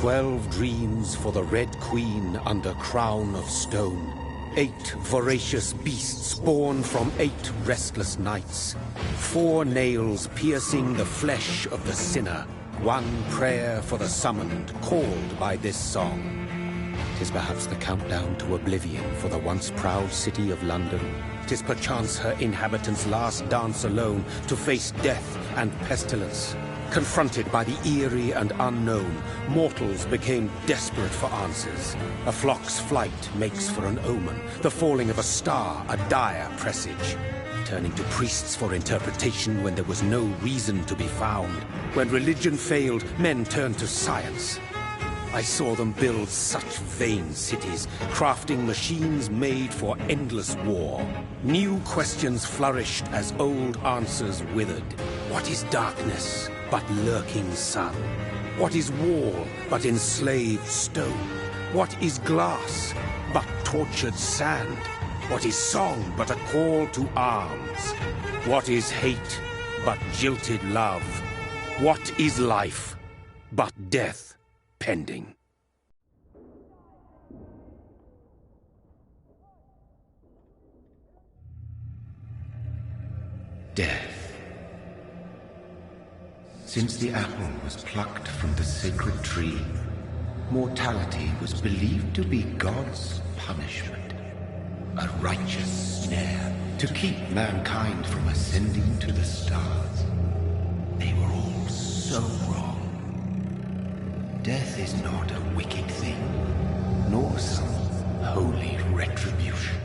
12 dreams for the Red Queen under crown of stone. 8 voracious beasts born from 8 restless nights. 4 nails piercing the flesh of the sinner. 1 prayer for the summoned, called by this song. 'Tis perhaps the countdown to oblivion for the once proud city of London. 'Tis perchance her inhabitants' last dance alone to face death and pestilence. Confronted by the eerie and unknown, mortals became desperate for answers. A flock's flight makes for an omen, the falling of a star a dire presage. Turning to priests for interpretation when there was no reason to be found. When religion failed, men turned to science. I saw them build such vain cities, crafting machines made for endless war. New questions flourished as old answers withered. What is darkness but lurking sun? What is wall but enslaved stone? What is glass but tortured sand? What is song but a call to arms? What is hate but jilted love? What is life but death pending? Death. Since the apple was plucked from the sacred tree, mortality was believed to be God's punishment. A righteous snare to keep mankind from ascending to the stars. They were all so wrong. Death is not a wicked thing, nor some holy retribution.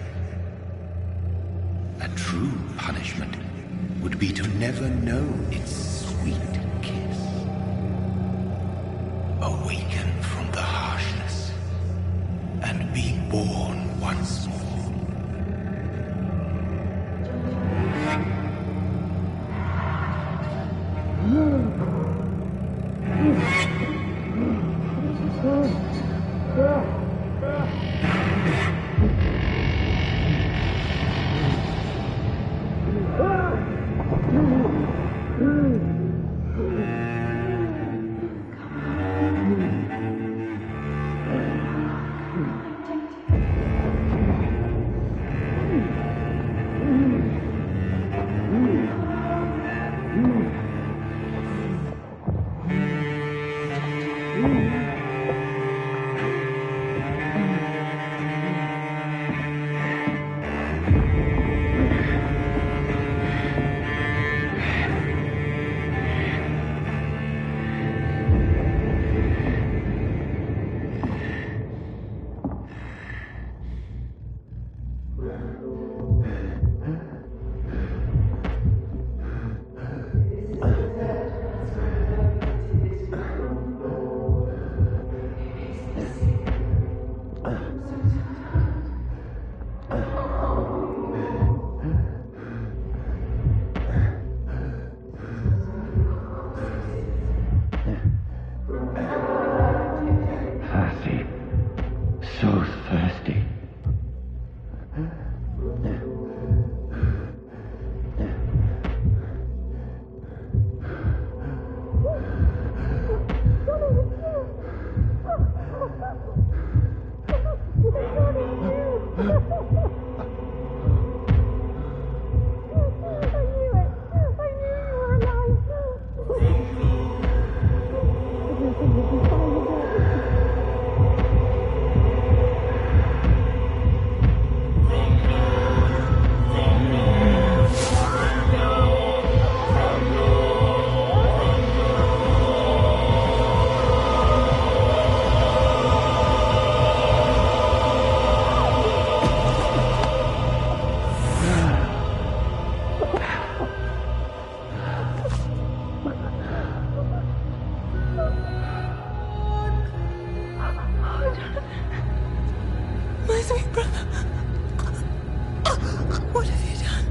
A true punishment would be to never know its sweet kiss. Awaken from the harshness and be born once more.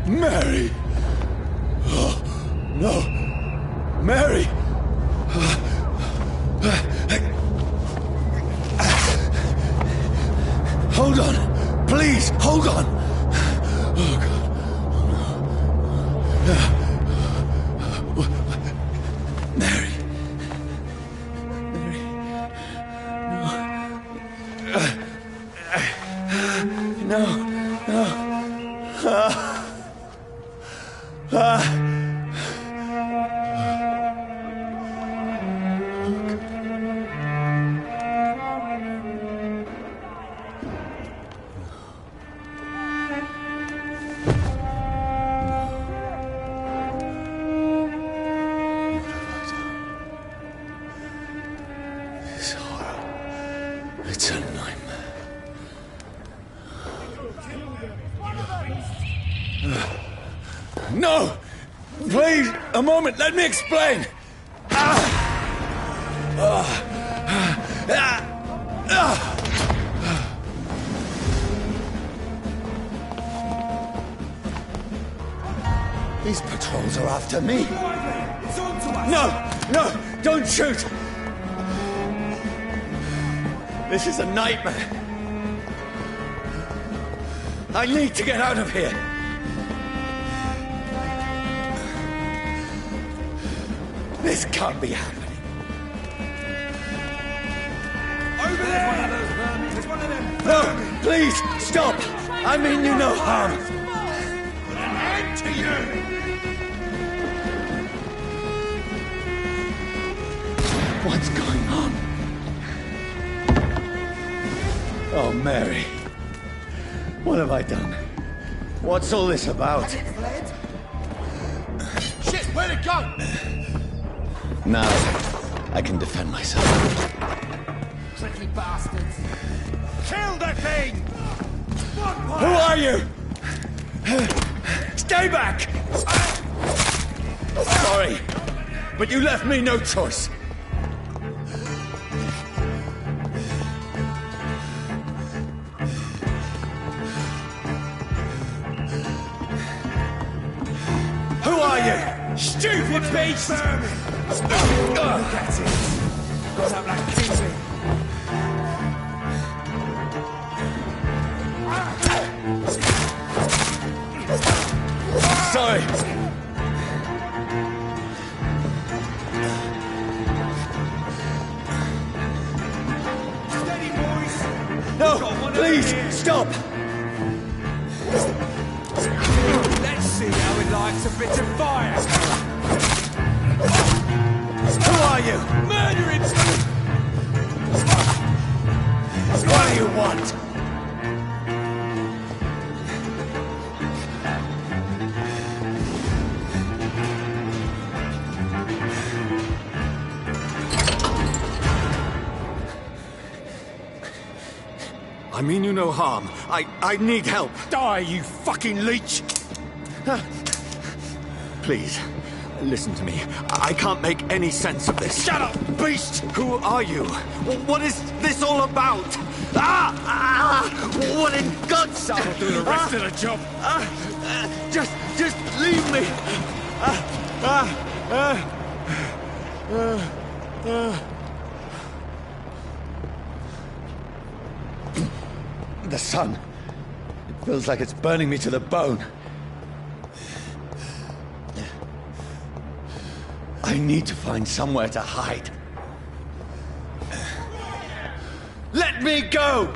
Mary! Oh, no! Mary! Hold on! Please, hold on! Oh, God. Oh, no. Mary. Mary. No! Please, a moment, let me explain! These patrols are after me. It's on to us! No! Don't shoot! This is a nightmare. I need to get out of here. This can't be happening. Over there! There's one of them! No, please, stop! I mean you no harm. Put an end to you! What's going on? Oh, Mary. What have I done? What's all this about? Shit, where'd it go? Now, I can defend myself. Tricky bastards! Kill the thing! Who are you? Stay back! Sorry, but you left me no choice. Who are you? Stupid beast! Look at it! Got up like Kingsman. Sorry. Steady, boys! No, please, stop! Let's see how it likes a bit of fire! Who are you? Murder him! What do you want? I mean you no harm. I need help. Die, you fucking leech! Please, listen to me. I can't make any sense of this. Shut up, beast! Who are you? What is this all about? What in God's name? I'll do the rest of the job. Just leave me. The sun. It feels like it's burning me to the bone. I need to find somewhere to hide. Let me go!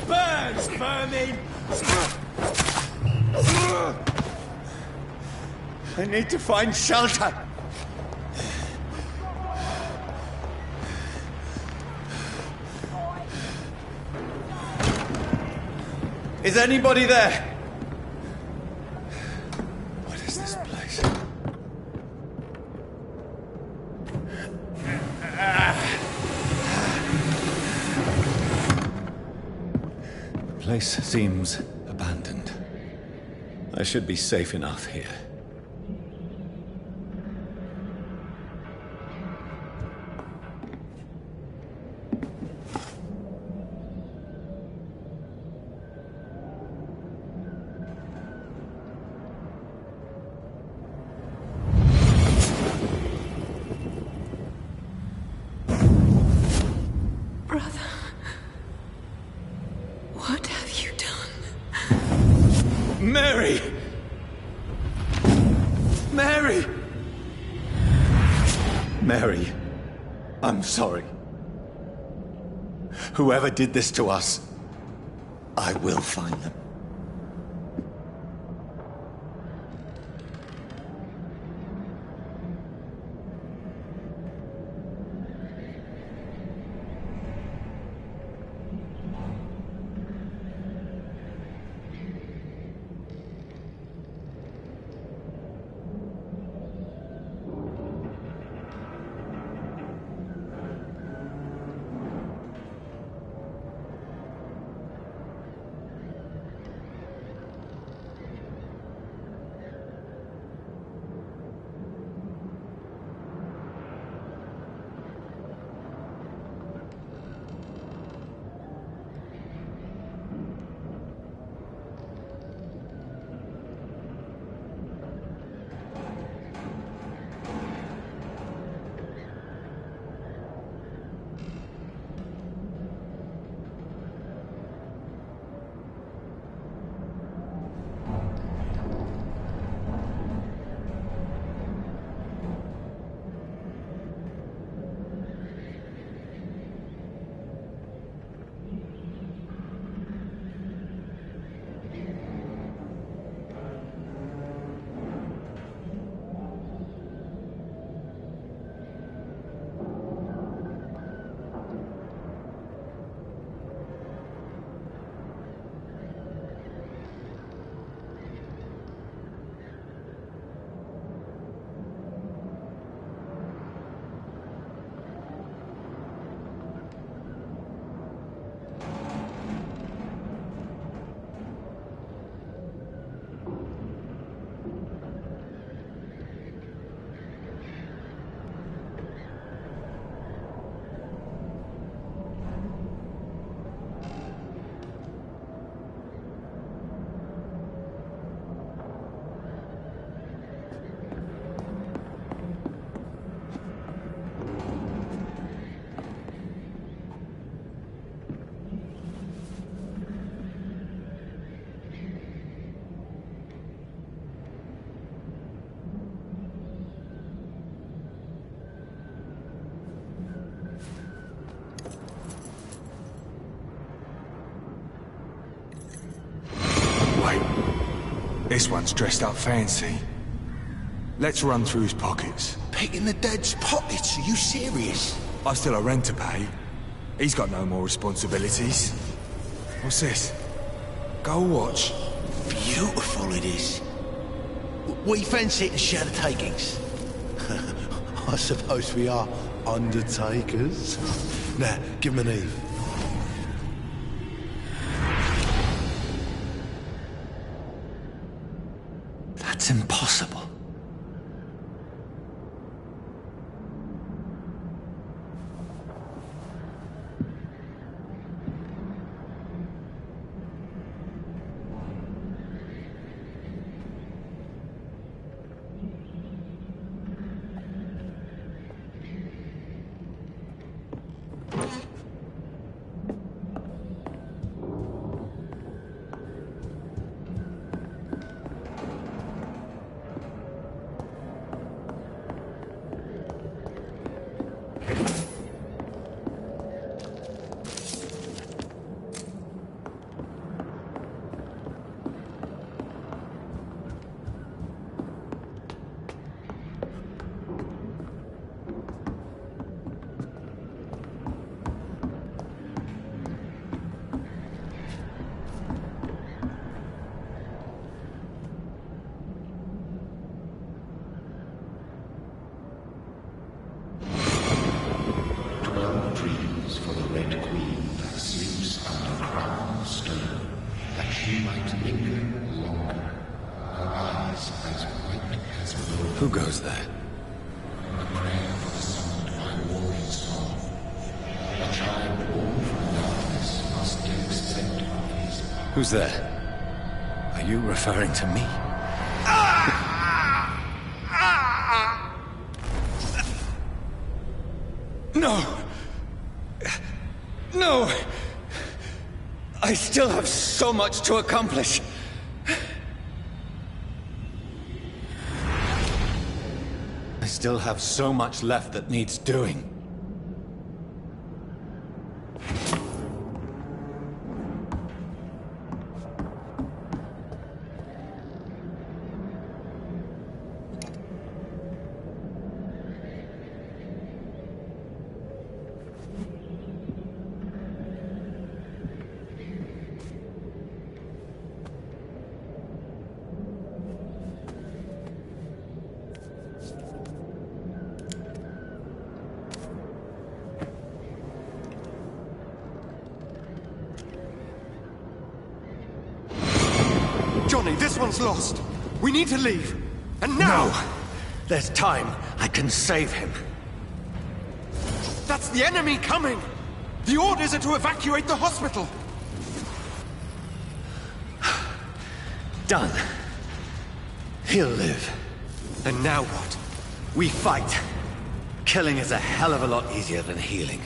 Burn, vermin! I need to find shelter. Is anybody there? What is this place? The place seems abandoned. I should be safe enough here. Mary! Mary! Mary, I'm sorry. Whoever did this to us, I will find them. This one's dressed up fancy. Let's run through his pockets. Picking the dead's pockets? Are you serious? I've still a rent to pay. He's got no more responsibilities. What's this? Gold watch. Beautiful it is. We fancy it and share the takings. I suppose we are undertakers. Now, give him an Eve. That's impossible. Who goes there? A prayer for the summoned by warring storm. A child born from darkness must give extent of his power. Who's there? Are you referring to me? No! No! I still have so much to accomplish. I still have so much left that needs doing. Johnny, this one's lost. We need to leave. And now! No! There's time. I can save him. That's the enemy coming! The orders are to evacuate the hospital! Done. He'll live. And now what? We fight. Killing is a hell of a lot easier than healing.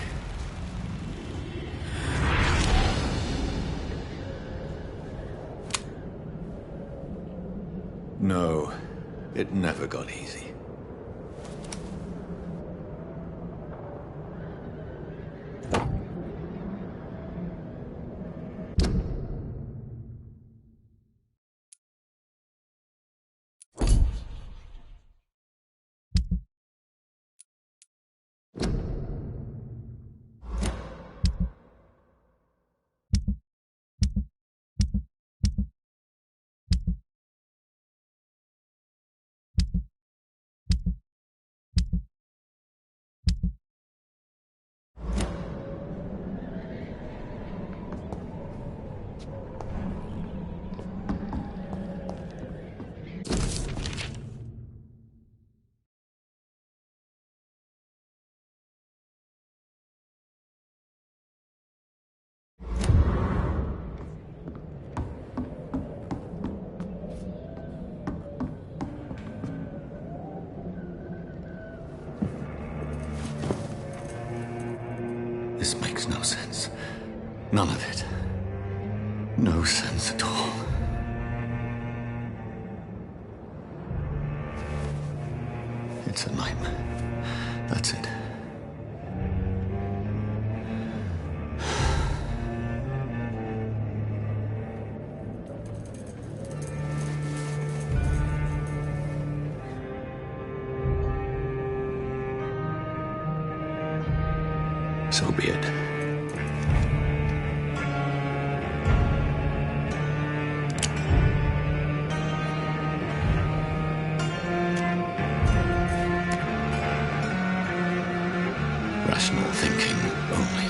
No, it never got easy. This makes no sense. None of it. No sense at all. It's a nightmare. That's it. So be it. Rational thinking only.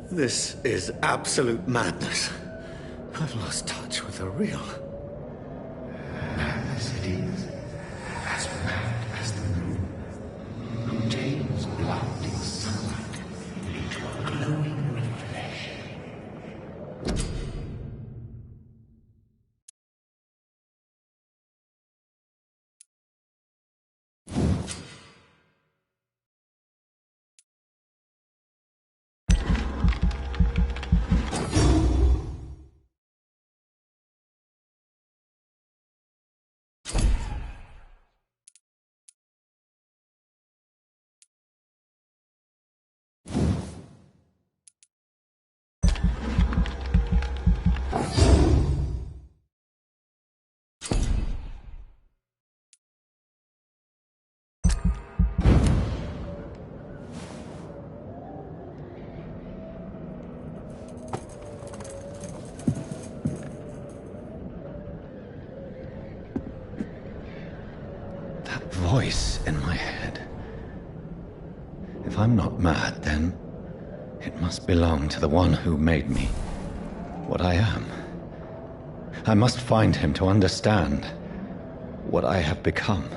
This is absolute madness. I've lost touch with the real. Madness it is, as mad as the moon, who takes blinding sunlight into a glowing reflection. Voice in my head. If I'm not mad, then it must belong to the one who made me what I am. I must find him to understand what I have become.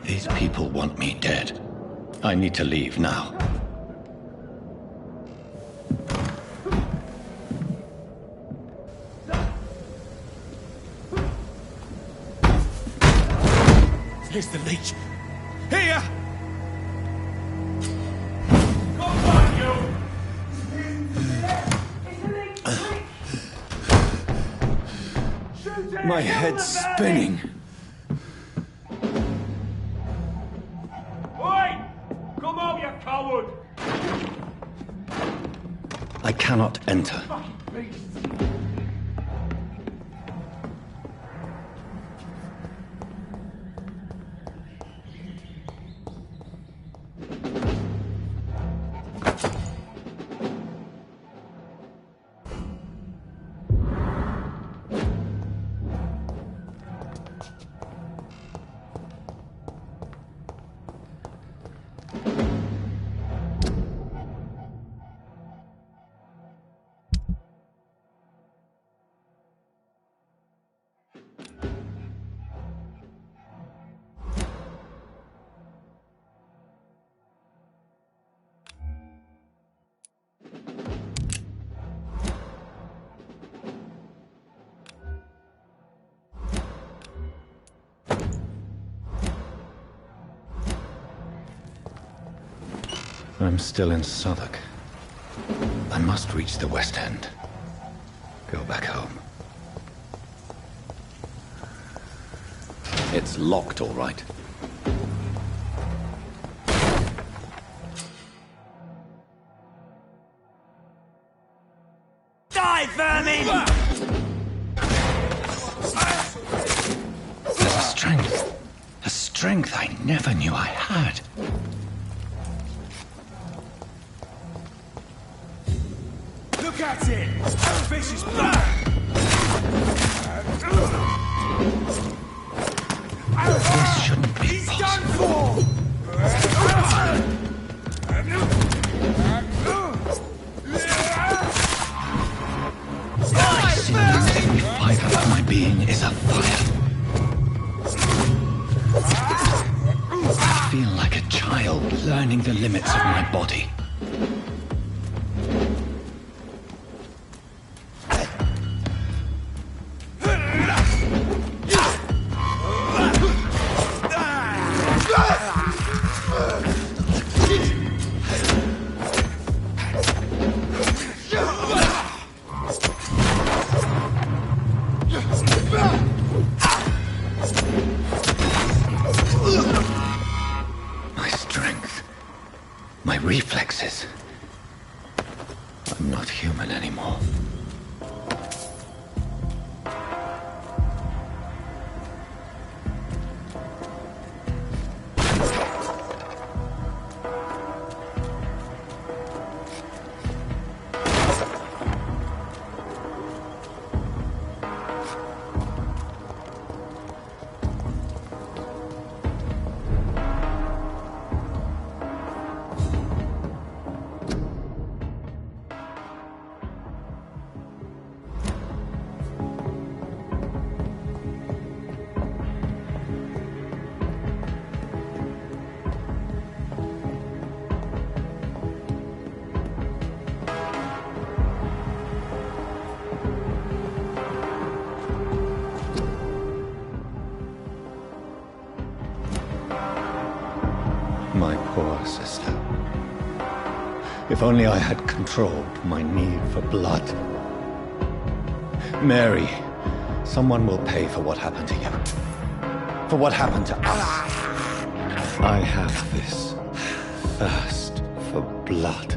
These people want me dead. I need to leave now. Here's the leech. Here! Come on, you! My head's spinning. Oi! Come out, you coward! I cannot enter. I'm still in Southwark. I must reach the West End. Go back home. It's locked, all right. Die, vermin! There's a strength I never knew I had. Look at it! That fish is black! This shouldn't be He's possible. done Every fiber of my being is afire. I feel like a child learning the limits of my body. Reflexes. I'm not human anymore. My poor sister. If only I had controlled my need for blood. Mary, someone will pay for what happened to you. For what happened to us. I have this thirst for blood.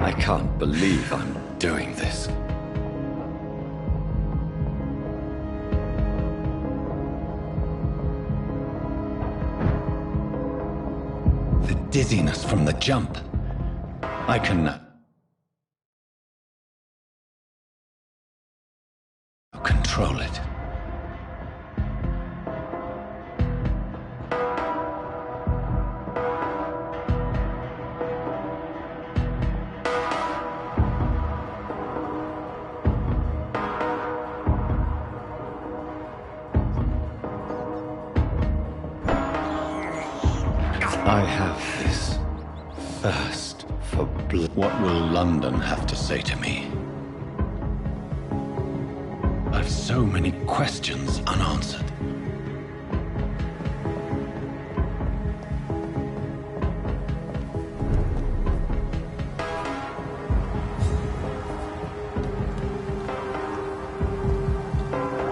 I can't believe I'm doing this. Dizziness from the jump. I can control it. I have this thirst for blood. What will London have to say to me? I've so many questions unanswered.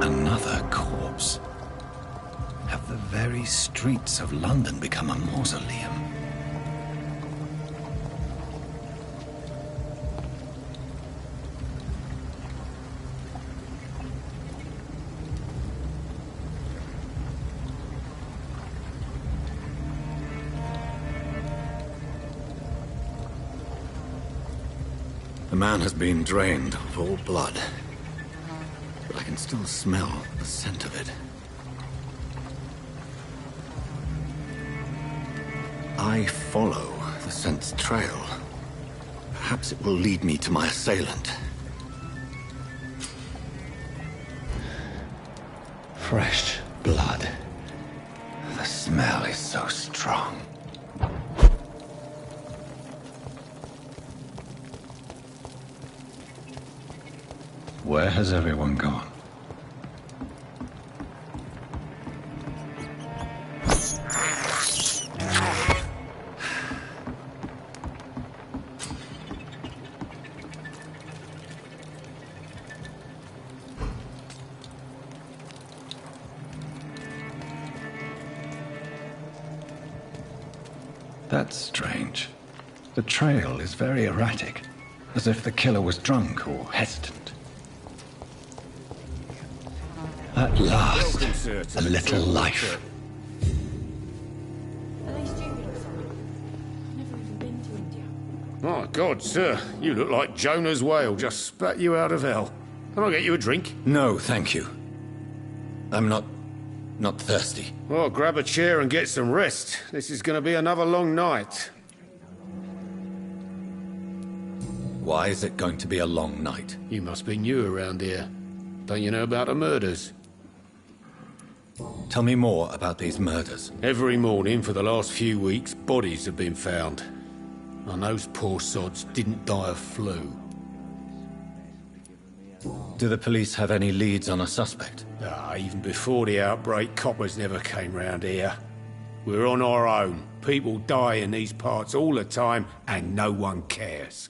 Another corpse. Have the very streets of London become a mausoleum? The man has been drained of all blood, but I can still smell the scent of it. I follow the scent's trail. Perhaps it will lead me to my assailant. Fresh blood. The smell is so strong. Where has everyone gone? That's strange. The trail is very erratic, as if the killer was drunk or hesitant. At last, Welcome, sir, to a the little Brotherhood, life. sir. Are they stupid or something? I've never even been to India. My God, sir, you look like Jonah's whale just spat you out of hell. Can I get you a drink? No, thank you. I'm not thirsty. Well, grab a chair and get some rest. This is going to be another long night. Why is it going to be a long night? You must be new around here. Don't you know about the murders? Tell me more about these murders. Every morning for the last few weeks, bodies have been found. And those poor sods didn't die of flu. Do the police have any leads on a suspect? Even before the outbreak, coppers never came round here. We're on our own. People die in these parts all the time, and no one cares.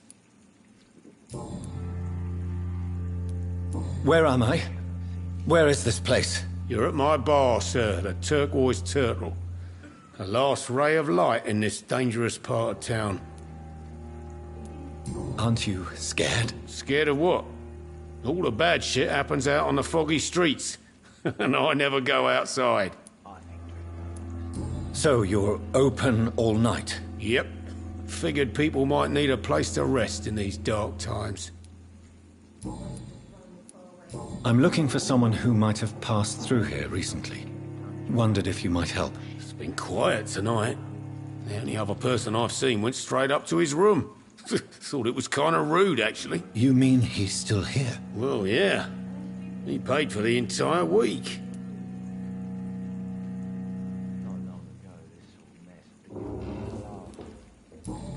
Where am I? Where is this place? You're at my bar, sir, the Turquoise Turtle. The last ray of light in this dangerous part of town. Aren't you scared? Scared of what? All the bad shit happens out on the foggy streets. And I never go outside. So you're open all night? Yep. Figured people might need a place to rest in these dark times. I'm looking for someone who might have passed through here recently. Wondered if you might help. It's been quiet tonight. The only other person I've seen went straight up to his room. Thought it was kind of rude, actually. You mean he's still here? Well, yeah. He paid for the entire week.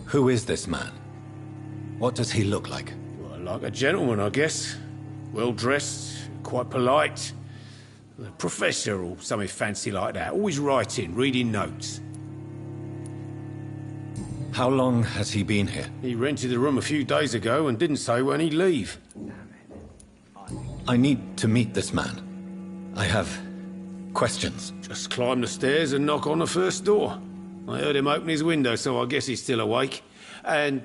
Who is this man? What does he look like? Well, like a gentleman, I guess. Well-dressed, quite polite. A professor or something fancy like that. Always writing, reading notes. How long has he been here? He rented the room a few days ago and didn't say when he'd leave. I need to meet this man. I have questions. Just climb the stairs and knock on the first door. I heard him open his window, so I guess he's still awake. And,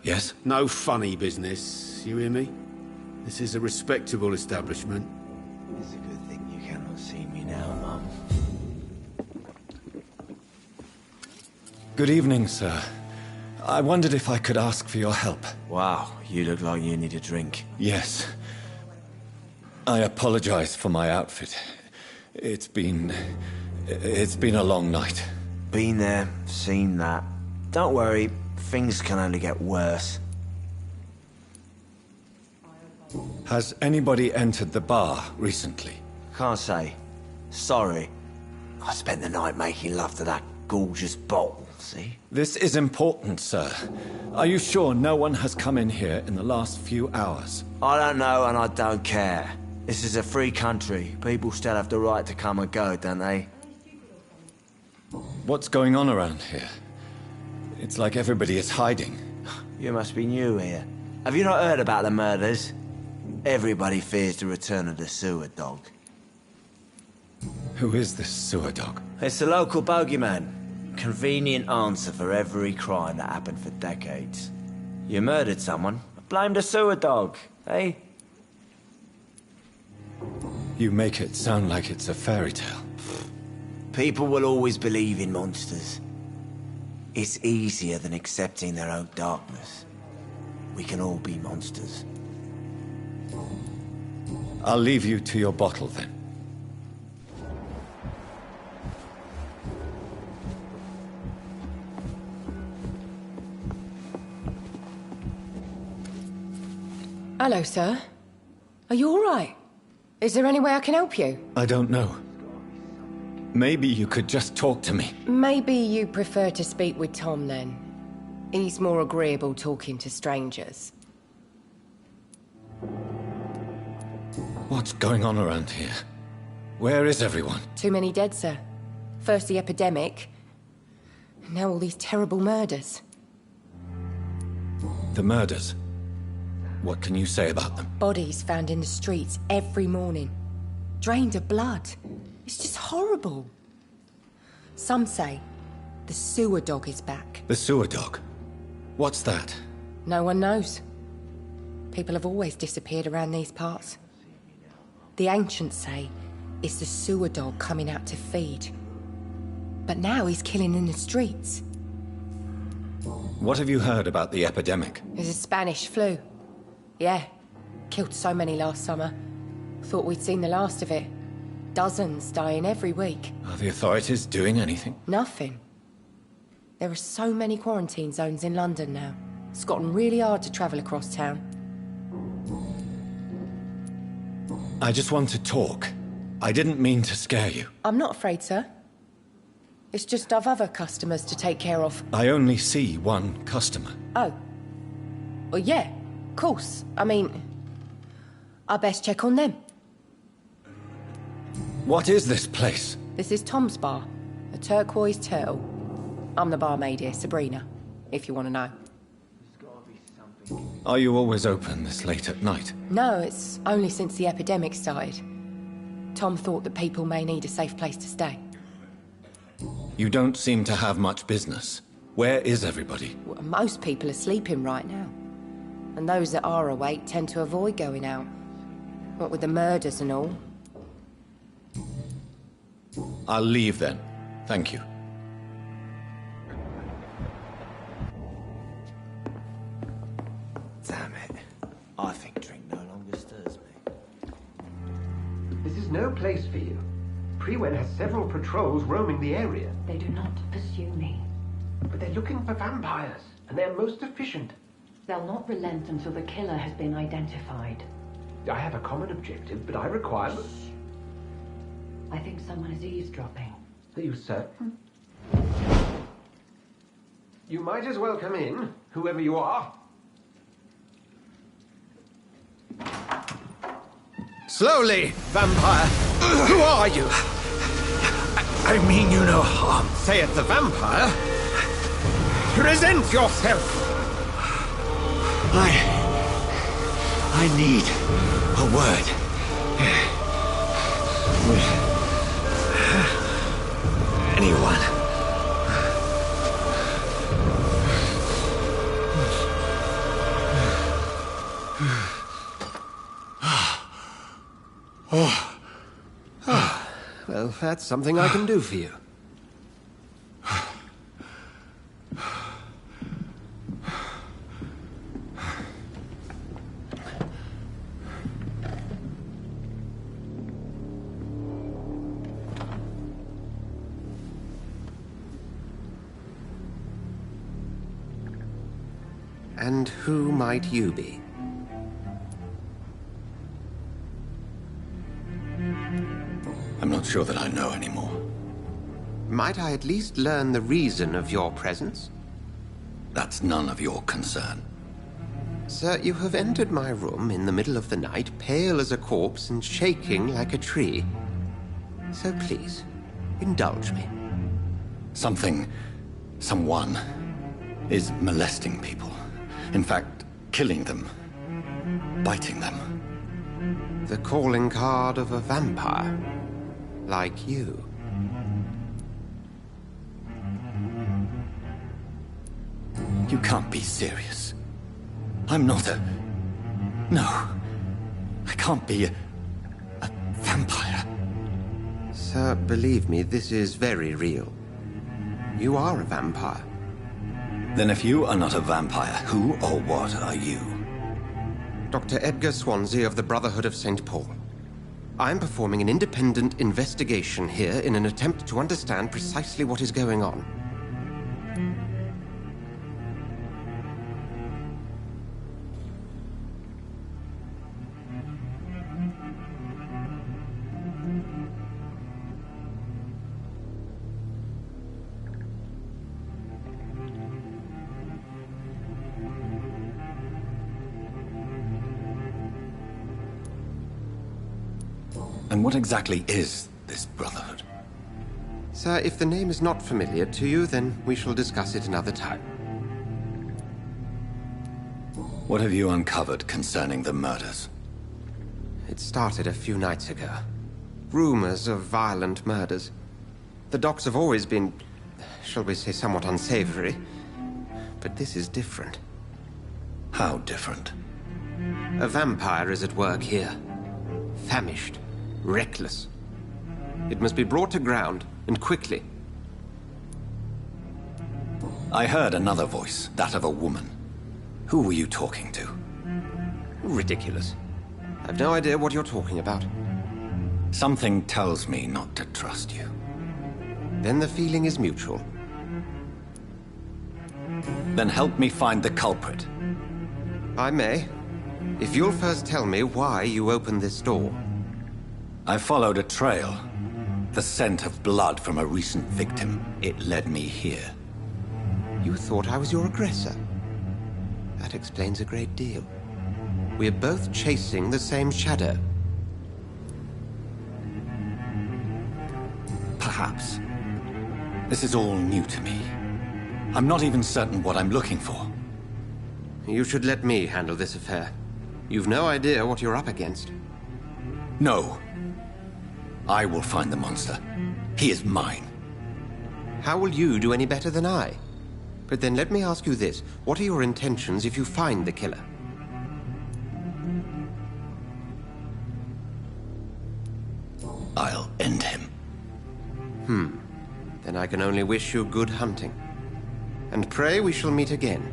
Yes? no funny business. You hear me? This is a respectable establishment. It's a good thing you cannot see me now, Mum. Good evening, sir. I wondered if I could ask for your help. Wow, you look like you need a drink. Yes. I apologize for my outfit. It's been a long night. Been there, seen that. Don't worry, things can only get worse. Has anybody entered the bar recently? Can't say. Sorry. I spent the night making love to that gorgeous bottle, see? This is important, sir. Are you sure no one has come in here in the last few hours? I don't know and I don't care. This is a free country. People still have the right to come and go, don't they? What's going on around here? It's like everybody is hiding. You must be new here. Have you not heard about the murders? Everybody fears the return of the sewer dog. Who is this sewer dog? It's the local bogeyman. Convenient answer for every crime that happened for decades. You murdered someone, blame the sewer dog, eh? You make it sound like it's a fairy tale. People will always believe in monsters. It's easier than accepting their own darkness. We can all be monsters. I'll leave you to your bottle then. Hello, sir. Are you all right? Is there any way I can help you? I don't know. Maybe you could just talk to me. Maybe you prefer to speak with Tom, then. He's more agreeable talking to strangers. What's going on around here? Where is everyone? Too many dead, sir. First the epidemic, and now all these terrible murders. The murders. What can you say about them? Bodies found in the streets every morning. Drained of blood. It's just horrible. Some say The sewer dog is back. The sewer dog? What's that? No one knows. People have always disappeared around these parts. The ancients say it's the sewer dog coming out to feed. But now he's killing in the streets. What have you heard about the epidemic? There's a Spanish flu. Yeah. Killed so many last summer. Thought we'd seen the last of it. Dozens dying every week. Are the authorities doing anything? Nothing. There are so many quarantine zones in London now. It's gotten really hard to travel across town. I just want to talk. I didn't mean to scare you. I'm not afraid, sir. It's just I've other customers to take care of. I only see one customer. Oh. Well, yeah, of course. I mean, I best check on them. What is this place? This is Tom's bar, a turquoise turtle. I'm the barmaid here, Sabrina, if you want to know. Are you always open this late at night? No, it's only since the epidemic started. Tom thought that people may need a safe place to stay. You don't seem to have much business. Where is everybody? Well, most people are sleeping right now. And those that are awake tend to avoid going out. What with the murders and all. I'll leave then. Thank you. Damn it. I think drink no longer stirs me. This is no place for you. Prewen has several patrols roaming the area. They do not pursue me. But they're looking for vampires, and they're most efficient. They'll not relent until the killer has been identified. I have a common objective, but I require... I think someone is eavesdropping. Are you certain? You might as well come in, whoever you are. Slowly, vampire! Who are you? I mean you no harm. Say it, the vampire? Present yourself! I need a word. With anyone. Well, that's something I can do for you. And who might you be? I'm not sure that I know anymore. Might I at least learn the reason of your presence? That's none of your concern. Sir, you have entered my room in the middle of the night, pale as a corpse and shaking like a tree. So please, indulge me. Someone is molesting people. In fact, killing them. Biting them. The calling card of a vampire. Like you. You can't be serious. I'm not a... No. I can't be a vampire. Sir, believe me, this is very real. You are a vampire. Then if you are not a vampire, who or what are you? Dr. Edgar Swansea of the Brotherhood of St. Paul. I'm performing an independent investigation here in an attempt to understand precisely what is going on. And what exactly is this Brotherhood? Sir, if the name is not familiar to you, then we shall discuss it another time. What have you uncovered concerning the murders? It started a few nights ago. Rumors of violent murders. The docks have always been shall we say, somewhat unsavory. But this is different. How different? A vampire is at work here. Famished. Reckless. It must be brought to ground, and quickly. I heard another voice, that of a woman. Who were you talking to? Ridiculous. I've no idea what you're talking about. Something tells me not to trust you. Then the feeling is mutual. Then help me find the culprit. I may, if you'll first tell me why you opened this door. I followed a trail. The scent of blood from a recent victim. It led me here. You thought I was your aggressor. That explains a great deal. We're both chasing the same shadow. Perhaps. This is all new to me. I'm not even certain what I'm looking for. You should let me handle this affair. You've no idea what you're up against. No. I will find the monster. He is mine. How will you do any better than I? But then let me ask you this. What are your intentions if you find the killer? I'll end him. Then I can only wish you good hunting. And pray we shall meet again.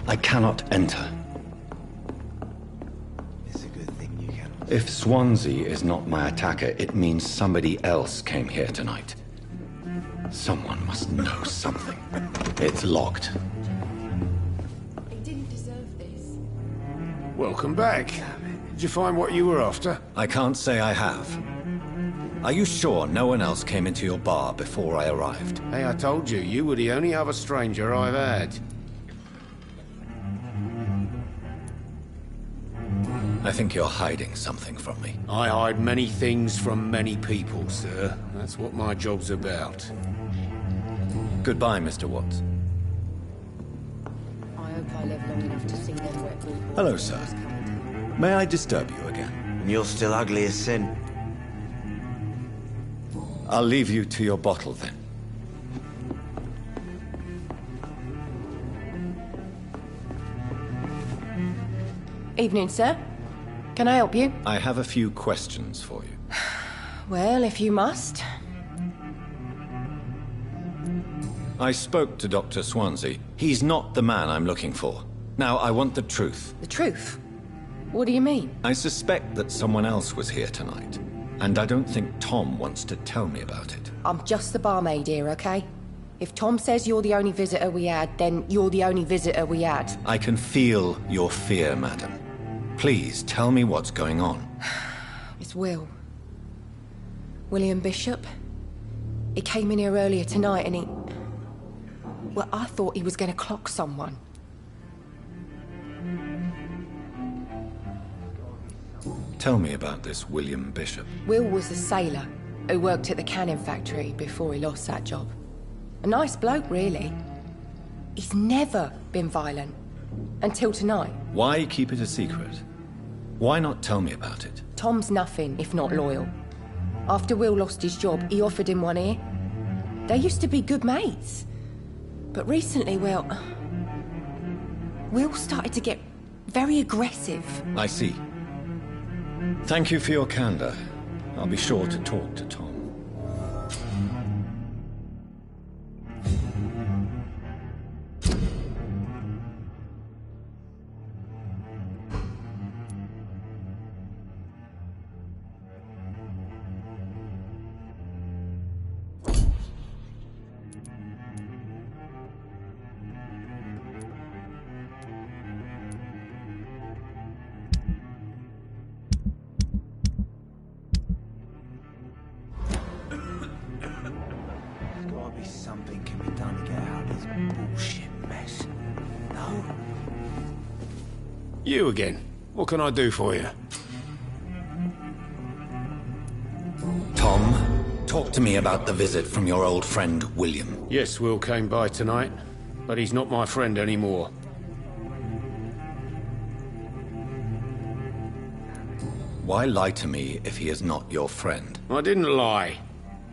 I cannot enter. It's a good thing you cannot. If Swansea is not my attacker, it means somebody else came here tonight. Someone must know something. It's locked. He didn't deserve this. Welcome back. Did you find what you were after? I can't say I have. Are you sure no one else came into your bar before I arrived? Hey, I told you, you were the only other stranger I've had. I think you're hiding something from me. I hide many things from many people, sir. That's what my job's about. Goodbye, Mr. Watts. I hope I live long enough to see them wet blue. Hello, sir. May I disturb you again? And you're still ugly as sin. I'll leave you to your bottle, then. Evening, sir. Can I help you? I have a few questions for you. Well, if you must. I spoke to Dr. Swansea. He's not the man I'm looking for. Now, I want the truth. The truth? What do you mean? I suspect that someone else was here tonight. And I don't think Tom wants to tell me about it. I'm just the barmaid here, okay? If Tom says you're the only visitor we had, then you're the only visitor we had. I can feel your fear, madam. Please, tell me what's going on. It's Will. William Bishop. He came in here earlier tonight and he... Well, I thought he was going to clock someone. Tell me about this William Bishop. Will was a sailor who worked at the cannon factory before he lost that job. A nice bloke, really. He's never been violent. Until tonight. Why keep it a secret? Why not tell me about it? Tom's nothing if not loyal. After Will lost his job, he offered him one ear. They used to be good mates. But recently, well... Will started to get very aggressive. I see. Thank you for your candor. I'll be sure to talk to Tom. be done to get out of this bullshit mess. No? You again. What can I do for you? Tom, talk to me about the visit from your old friend, William. Yes, Will came by tonight, but he's not my friend anymore. Why lie to me if he is not your friend? I didn't lie.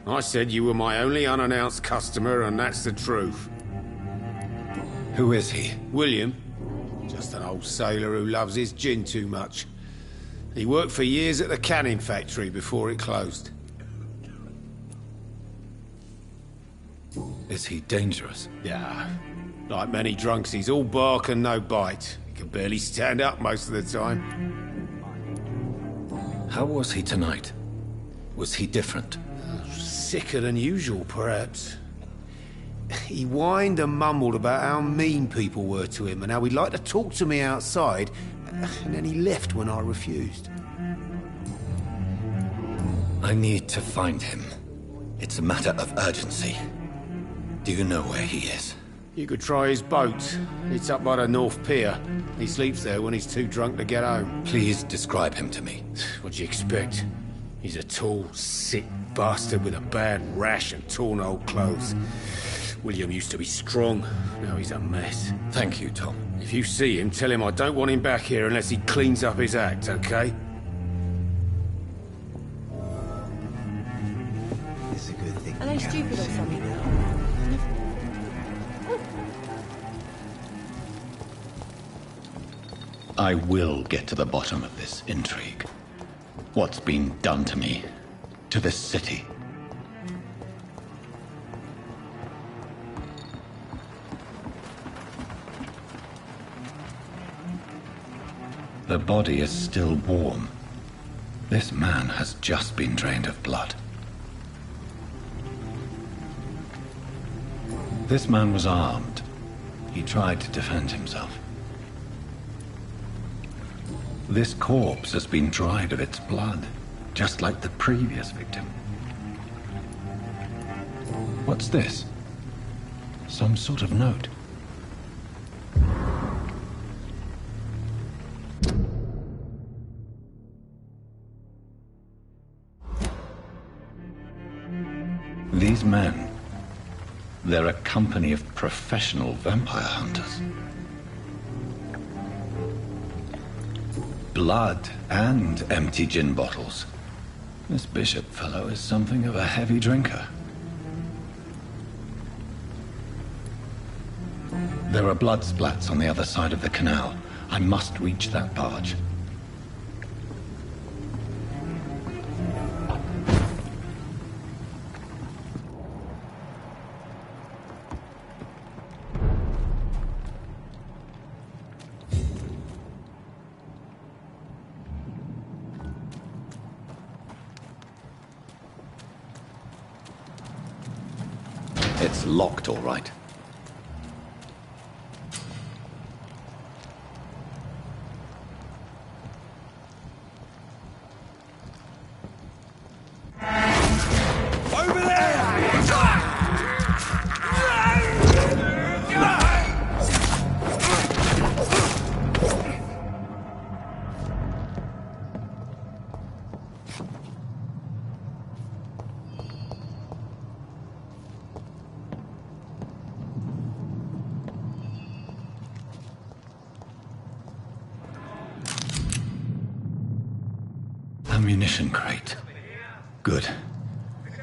I said you were my only unannounced customer, and that's the truth. Who is he? William. Just an old sailor who loves his gin too much. He worked for years at the canning factory before it closed. Is he dangerous? Yeah. Like many drunks, he's all bark and no bite. He can barely stand up most of the time. How was he tonight? Was he different? Sicker than usual, perhaps. He whined and mumbled about how mean people were to him and how he'd like to talk to me outside, and then he left when I refused. I need to find him. It's a matter of urgency. Do you know where he is? You could try his boat. It's up by the North Pier. He sleeps there when he's too drunk to get home. Please describe him to me. What'd you expect? He's a tall, sick bastard with a bad rash and torn old clothes. William used to be strong. Now he's a mess. Thank you, Tom. If you see him, tell him I don't want him back here unless he cleans up his act, okay? It's a good thing. Are they stupid or something? I will get to the bottom of this intrigue. What's been done to me, to this city. The body is still warm. This man has just been drained of blood. This man was armed. He tried to defend himself. This corpse has been dried of its blood, just like the previous victim. What's this? Some sort of note. These men, they're a company of professional vampire hunters. Blood and empty gin bottles. This Bishop fellow is something of a heavy drinker. There are blood splats on the other side of the canal. I must reach that barge. It's locked, all right. Over there! Ammunition crate. Good.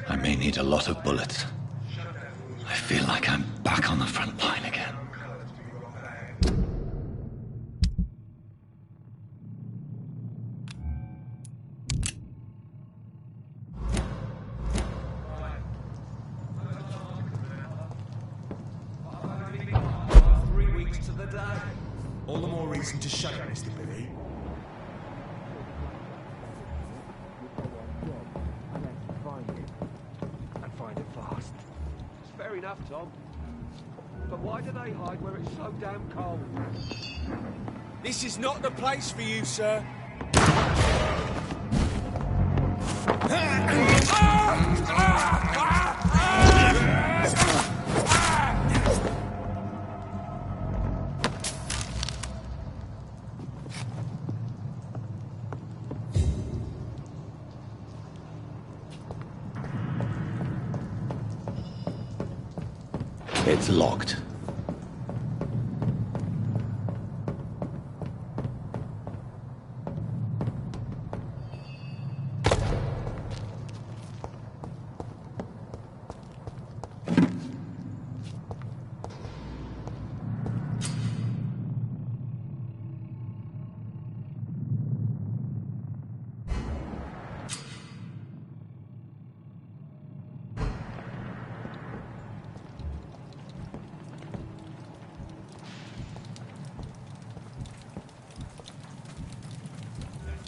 I may need a lot of bullets. I feel like I'm back on the front line again. To the day. All the more reason to shut it, Mr. Billy. And find it fast. It's fair enough, Tom. But why do they hide where it's so damn cold? This is not the place for you, sir. It's locked.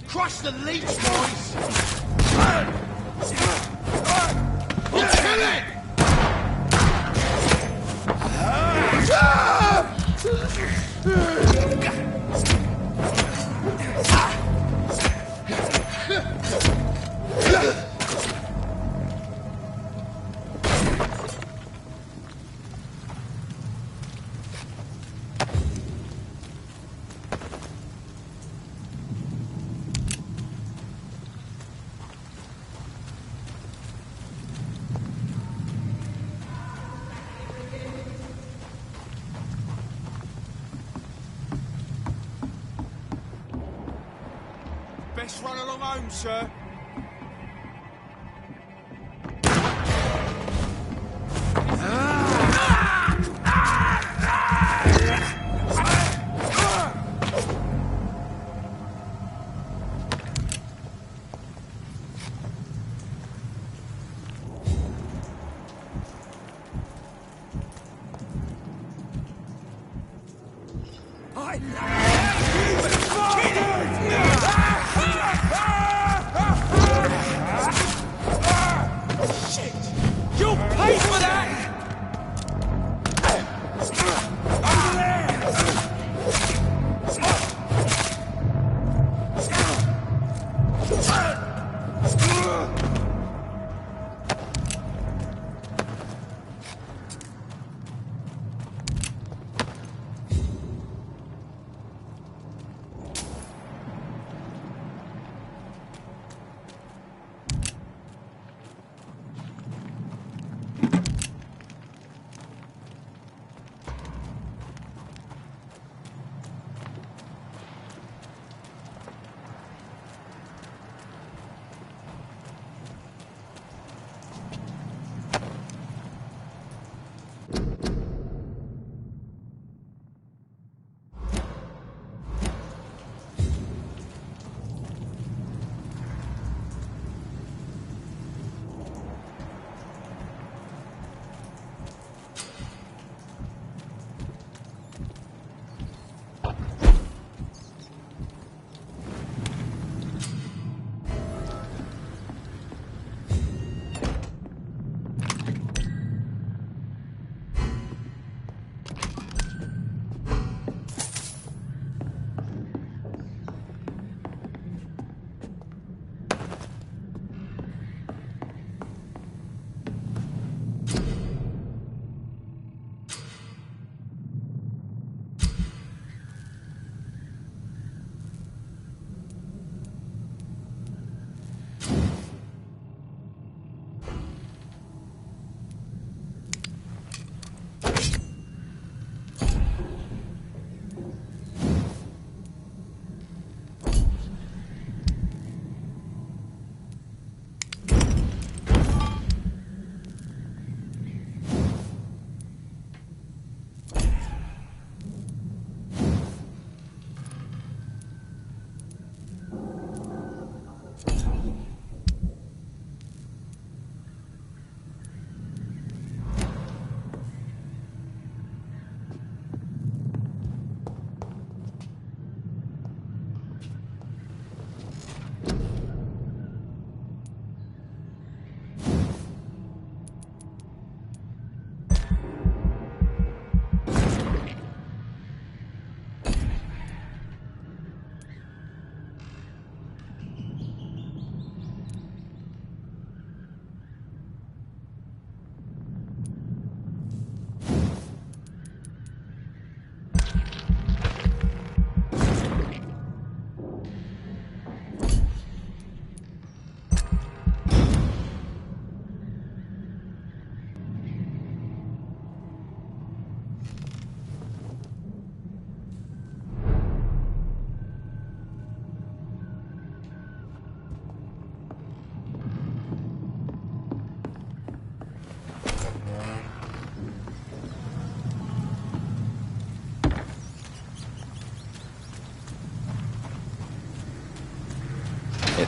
Crush the leech, boys! We'll kill it! Best run along home, sir.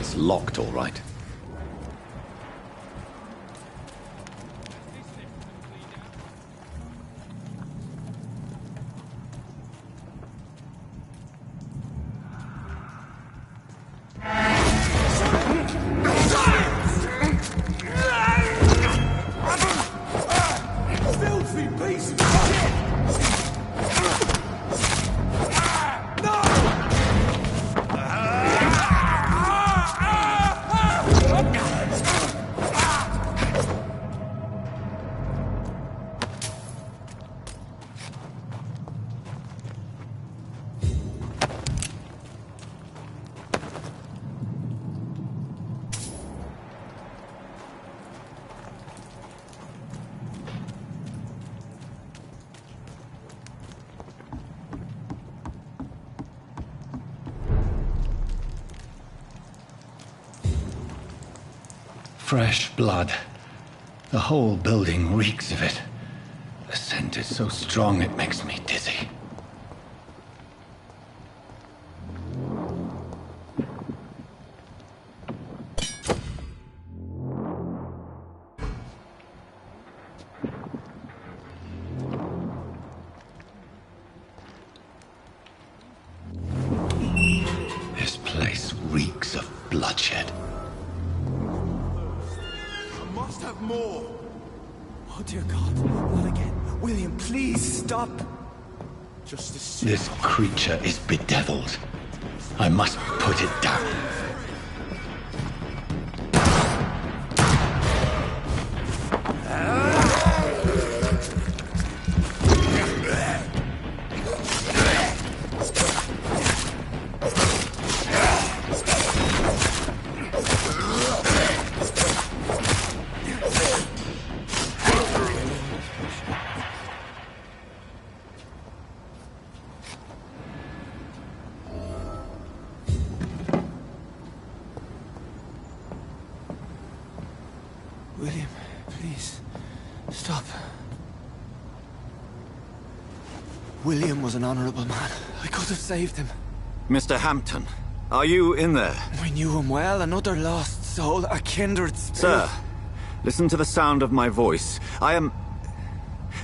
It's locked, all right. Fresh blood. The whole building reeks of it. The scent is so strong it makes me dizzy. This place reeks of bloodshed. Have more. Oh dear God, not again. William, please stop. Just a This creature is bedeviled. I must put it down. William, please, stop. William was an honorable man. I could have saved him. Mr. Hampton, are you in there? I knew him well, another lost soul, a kindred spirit. Sir, listen to the sound of my voice. I'm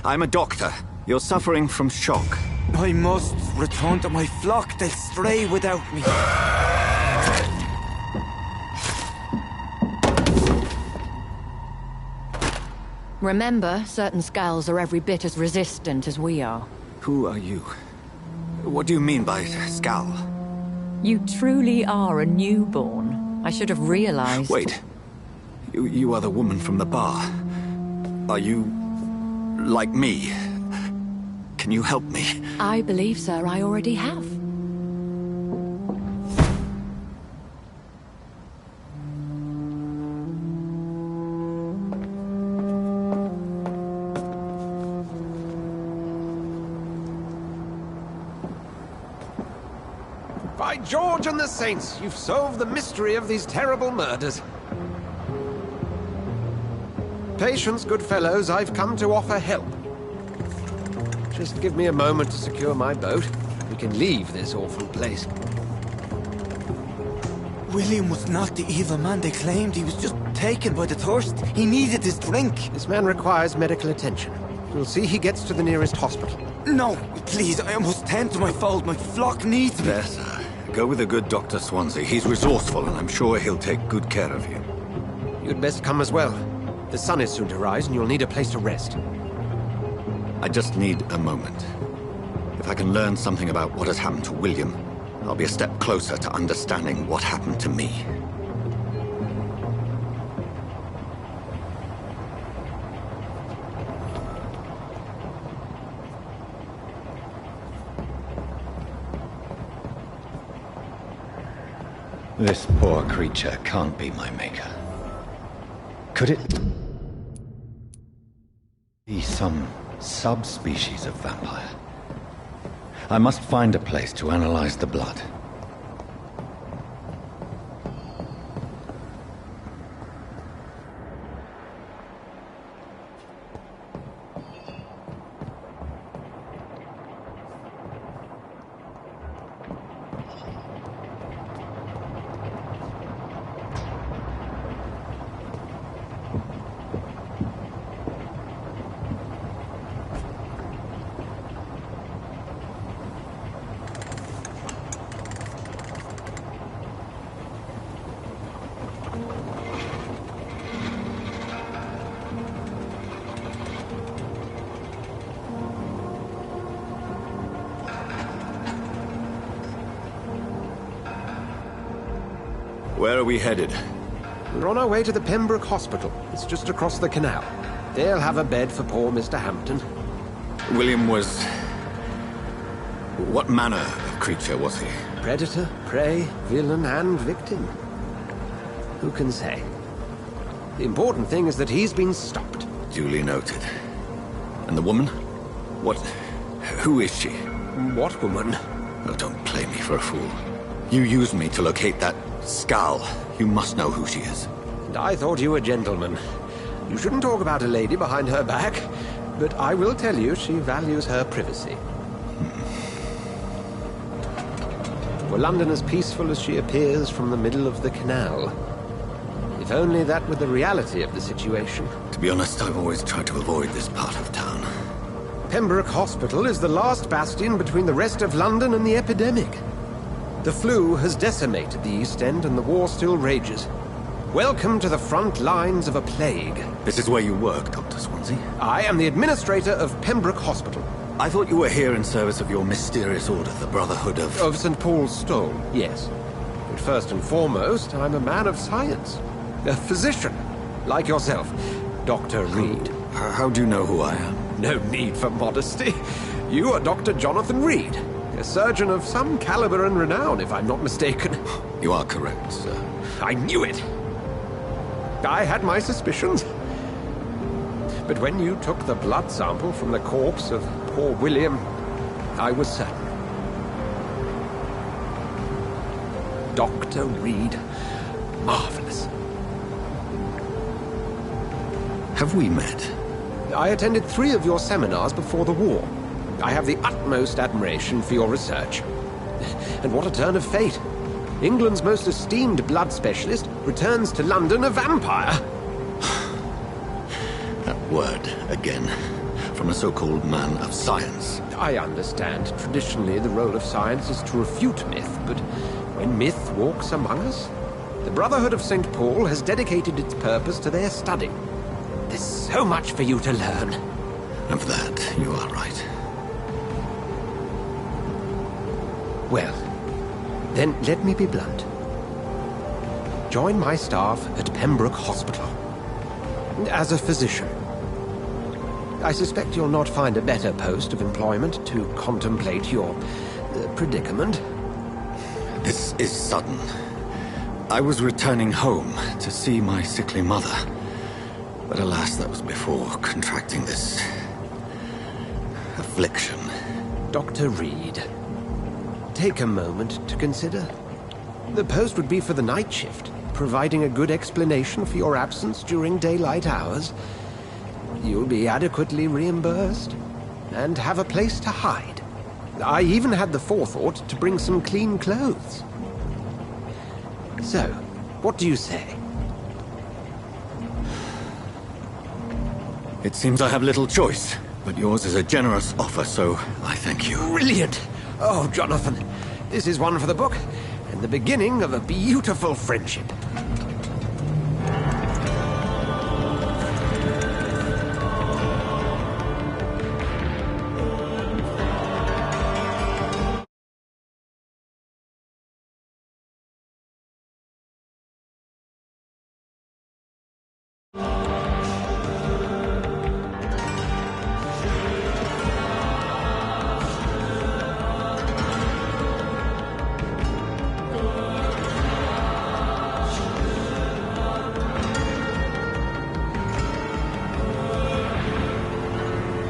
a doctor. You're suffering from shock. I must return to my flock. They'll stray without me. Remember, certain skulls are every bit as resistant as we are. Who are you? What do you mean by skull? You truly are a newborn. I should have realized. Wait. You are the woman from the bar. Are you like me? Can you help me? I believe, sir, I already have. By George and the Saints, you've solved the mystery of these terrible murders. Patience, good fellows, I've come to offer help. Just give me a moment to secure my boat. We can leave this awful place. William was not the evil man they claimed. He was just taken by the thirst. He needed his drink. This man requires medical attention. We'll see he gets to the nearest hospital. No, please, I must tend to my fold. My flock needs me. There, sir. Go with the good Dr. Swansea. He's resourceful, and I'm sure he'll take good care of you. You'd best come as well. The sun is soon to rise, and you'll need a place to rest. I just need a moment. If I can learn something about what has happened to William, I'll be a step closer to understanding what happened to me. This poor creature can't be my maker. Could it be some subspecies of vampire? I must find a place to analyze the blood. Where are we headed? We're on our way to the Pembroke Hospital. It's just across the canal. They'll have a bed for poor Mr. Hampton. William was... What manner of creature was he? Predator, prey, villain, and victim. Who can say? The important thing is that he's been stopped. Duly noted. And the woman? What... who is she? What woman? Oh, don't play me for a fool. You used me to locate that skull. You must know who she is. And I thought you a gentleman. You shouldn't talk about a lady behind her back, but I will tell you she values her privacy. Were London as peaceful as she appears from the middle of the canal? If only that were the reality of the situation. To be honest, I've always tried to avoid this part of town. Pembroke Hospital is the last bastion between the rest of London and the epidemic. The flu has decimated the East End and the war still rages. Welcome to the front lines of a plague. This is where you work, Dr. Swansea? I am the administrator of Pembroke Hospital. I thought you were here in service of your mysterious order, the Brotherhood of... Of St. Paul's Stole, yes. But first and foremost, I'm a man of science. A physician, like yourself, Dr. Reed. How do you know who I am? No need for modesty. You are Dr. Jonathan Reed, a surgeon of some caliber and renown, if I'm not mistaken. You are correct, sir. I knew it. I had my suspicions. But when you took the blood sample from the corpse of poor William, I was certain. Dr. Reed. Marvelous. Have we met? I attended 3 of your seminars before the war. I have the utmost admiration for your research. And what a turn of fate. England's most esteemed blood specialist returns to London a vampire. That word, again. From a so-called man of science. I understand. Traditionally, the role of science is to refute myth, but when myth walks among us, the Brotherhood of St. Paul has dedicated its purpose to their study. There's so much for you to learn. Of that, you are right. Well, then let me be blunt. Join my staff at Pembroke Hospital. As a physician. I suspect you'll not find a better post of employment to contemplate your predicament. This is sudden. I was returning home to see my sickly mother. But alas, that was before contracting this... affliction. Dr. Reed, take a moment to consider. The post would be for the night shift, providing a good explanation for your absence during daylight hours. You'll be adequately reimbursed, and have a place to hide. I even had the forethought to bring some clean clothes. So, what do you say? It seems I have little choice, but yours is a generous offer, so I thank you. Brilliant! Oh, Jonathan, this is one for the book, and the beginning of a beautiful friendship.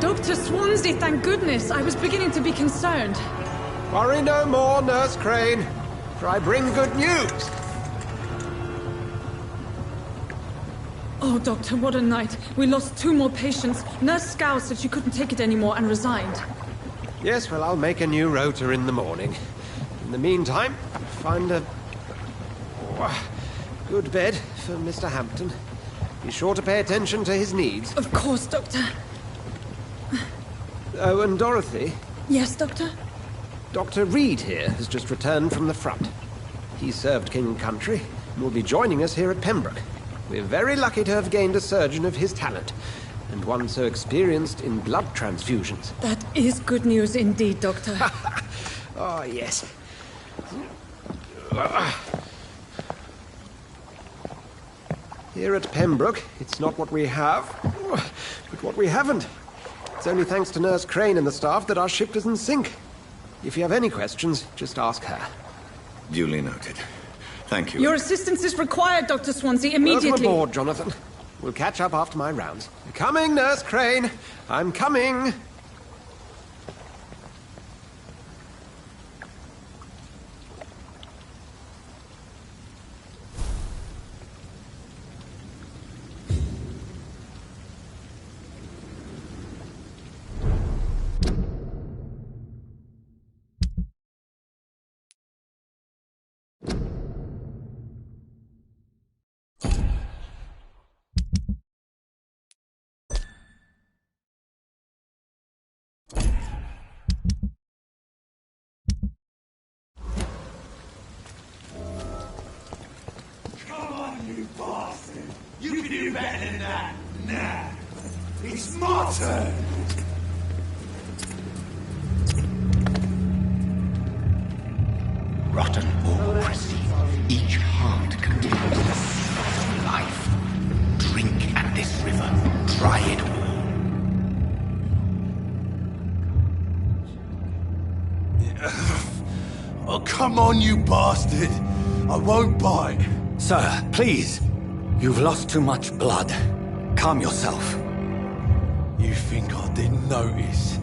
Dr. Swansea, thank goodness. I was beginning to be concerned. Worry no more, Nurse Crane, for I bring good news. Oh, Doctor, what a night. We lost 2 more patients. Nurse Scow said she couldn't take it anymore and resigned. Yes, well, I'll make a new rota in the morning. In the meantime, find a good bed for Mr. Hampton. Be sure to pay attention to his needs. Of course, Doctor. Oh, and Dorothy? Yes, Doctor? Dr. Reed here has just returned from the front. He served King and Country and will be joining us here at Pembroke. We're very lucky to have gained a surgeon of his talent, and one so experienced in blood transfusions. That is good news indeed, Doctor. Oh, yes. Here at Pembroke, it's not what we have, but what we haven't. It's only thanks to Nurse Crane and the staff that our ship doesn't sink. If you have any questions, just ask her. Duly noted. Thank you. Your assistance is required, Dr. Swansea, immediately. Welcome aboard, Jonathan. We'll catch up after my rounds. Coming, Nurse Crane. I'm coming. You can do better than that. Nah. It's my turn. Rotten or pristine, each heart contains the seed of life. Drink at this river, try it all. Oh, come on, you bastard. I won't bite. Sir, please. You've lost too much blood. Calm yourself. You think I didn't notice?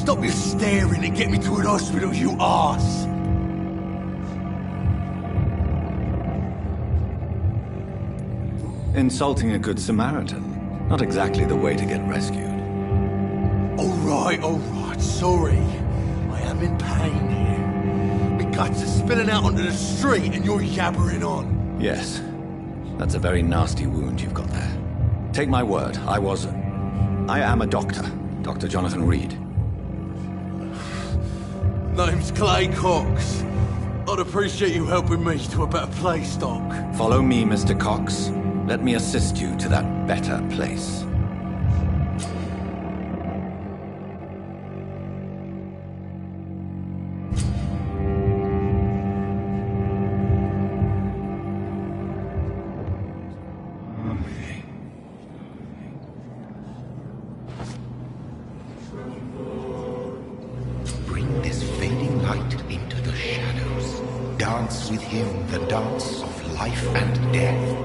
Stop your staring and get me to an hospital, you arse! Insulting a good Samaritan. Not exactly the way to get rescued. Alright, sorry. I am in pain here. My guts are spilling out onto the street and you're yabbering on. Yes. That's a very nasty wound you've got there. Take my word, I am a doctor. Dr. Jonathan Reed. Name's Clay Cox. I'd appreciate you helping me to a better place, Doc. Follow me, Mr. Cox. Let me assist you to that better place. Bring this fading light into the shadows. Dance with him the dance of life and death.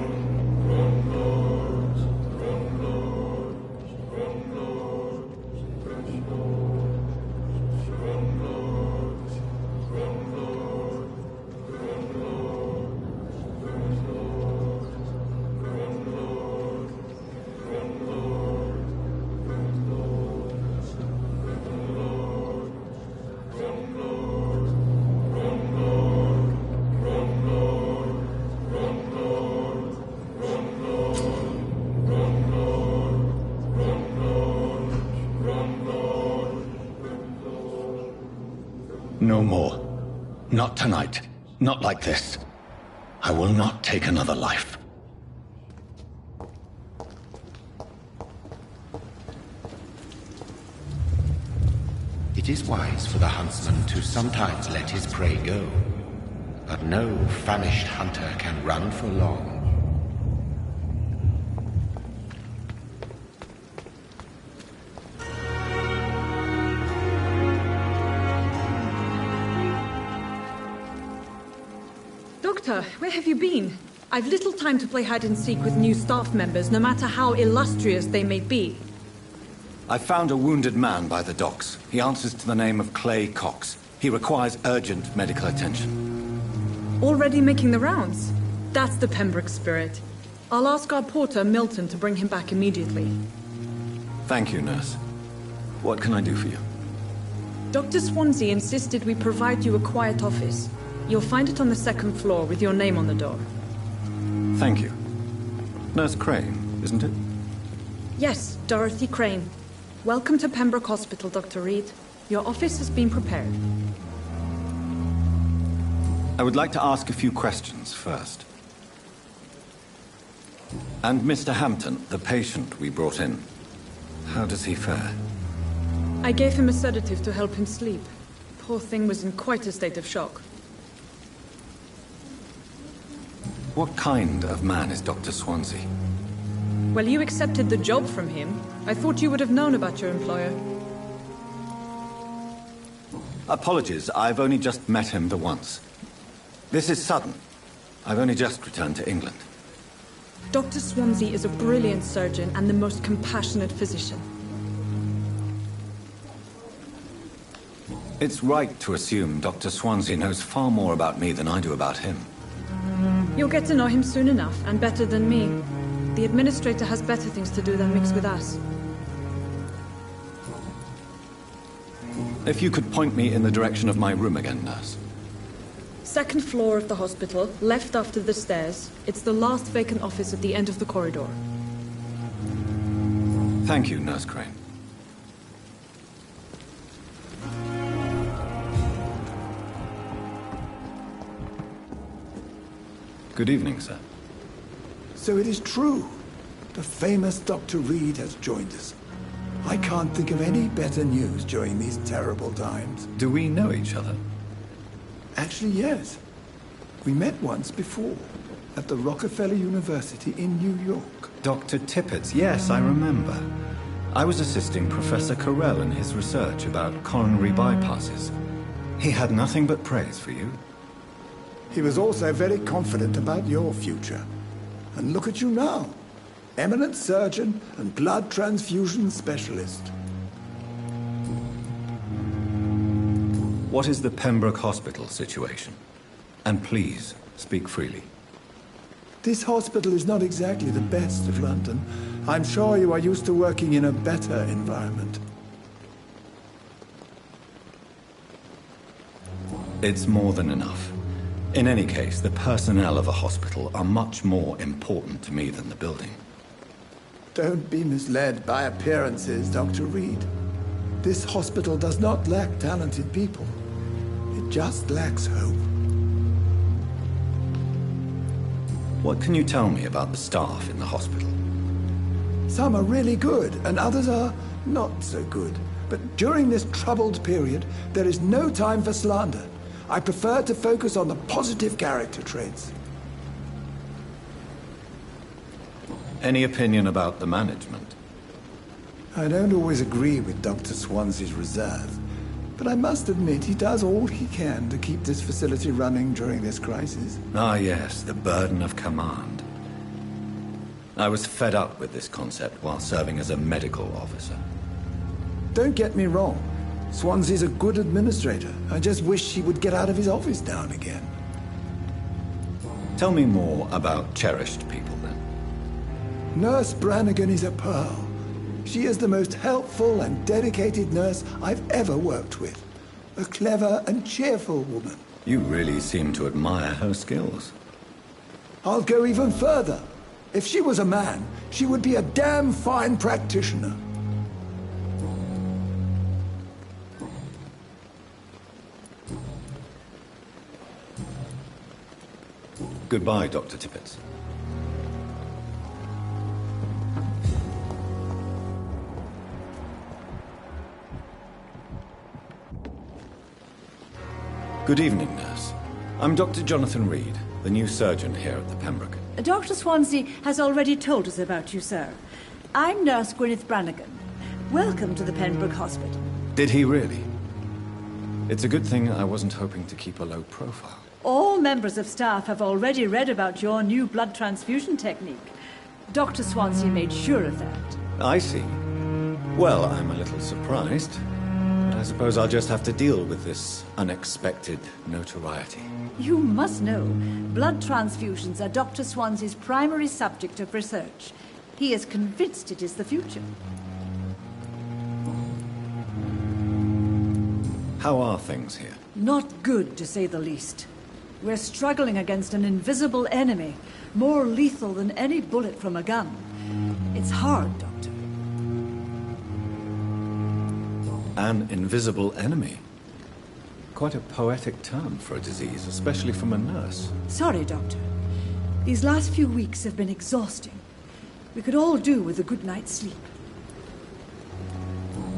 No more. Not tonight. Not like this. I will not take another life. It is wise for the huntsman to sometimes let his prey go, but no famished hunter can run for long. Doctor, where have you been? I've little time to play hide and seek with new staff members, no matter how illustrious they may be. I found a wounded man by the docks. He answers to the name of Clay Cox. He requires urgent medical attention. Already making the rounds? That's the Pembroke spirit. I'll ask our porter, Milton, to bring him back immediately. Thank you, nurse. What can I do for you? Dr. Swansea insisted we provide you a quiet office. You'll find it on the second floor with your name on the door. Thank you. Nurse Crane, isn't it? Yes, Dorothy Crane. Welcome to Pembroke Hospital, Dr. Reed. Your office has been prepared. I would like to ask a few questions first. And Mr. Hampton, the patient we brought in. How does he fare? I gave him a sedative to help him sleep. Poor thing was in quite a state of shock. What kind of man is Dr. Swansea? Well, you accepted the job from him. I thought you would have known about your employer. Apologies, I've only just met him the once. This is sudden. I've only just returned to England. Dr. Swansea is a brilliant surgeon and the most compassionate physician. It's right to assume Dr. Swansea knows far more about me than I do about him. You'll get to know him soon enough, and better than me. The administrator has better things to do than mix with us. If you could point me in the direction of my room again, nurse. Second floor of the hospital, left after the stairs. It's the last vacant office at the end of the corridor. Thank you, Nurse Crane. Good evening, sir. So it is true. The famous Dr. Reed has joined us. I can't think of any better news during these terrible times. Do we know each other? Actually, yes. We met once before, at the Rockefeller University in New York. Dr. Tippett's, yes, I remember. I was assisting Professor Carell in his research about coronary bypasses. He had nothing but praise for you. He was also very confident about your future. And look at you now. Eminent surgeon and blood transfusion specialist. What is the Pembroke Hospital situation? And please, speak freely. This hospital is not exactly the best of London. I'm sure you are used to working in a better environment. It's more than enough. In any case, the personnel of a hospital are much more important to me than the building. Don't be misled by appearances, Dr. Reed. This hospital does not lack talented people. It just lacks hope. What can you tell me about the staff in the hospital? Some are really good, and others are not so good. But during this troubled period, there is no time for slander. I prefer to focus on the positive character traits. Any opinion about the management? I don't always agree with Dr. Swansea's reserve, but I must admit he does all he can to keep this facility running during this crisis. Ah, yes, the burden of command. I was fed up with this concept while serving as a medical officer. Don't get me wrong. Swansea's a good administrator. I just wish he would get out of his office now and again. Tell me more about cherished people, then. Nurse Brannigan is a pearl. She is the most helpful and dedicated nurse I've ever worked with. A clever and cheerful woman. You really seem to admire her skills. I'll go even further. If she was a man, she would be a damn fine practitioner. Goodbye, Dr. Tippett. Good evening, nurse. I'm Dr. Jonathan Reed, the new surgeon here at the Pembroke. Dr. Swansea has already told us about you, sir. I'm Nurse Gwyneth Brannigan. Welcome to the Pembroke Hospital. Did he really? It's a good thing I wasn't hoping to keep a low profile. All members of staff have already read about your new blood transfusion technique. Dr. Swansea made sure of that. I see. Well, I'm a little surprised, but I suppose I'll just have to deal with this unexpected notoriety. You must know, blood transfusions are Dr. Swansea's primary subject of research. He is convinced it is the future. How are things here? Not good, to say the least. We're struggling against an invisible enemy, more lethal than any bullet from a gun. It's hard, Doctor. An invisible enemy? Quite a poetic term for a disease, especially from a nurse. Sorry, Doctor. These last few weeks have been exhausting. We could all do with a good night's sleep.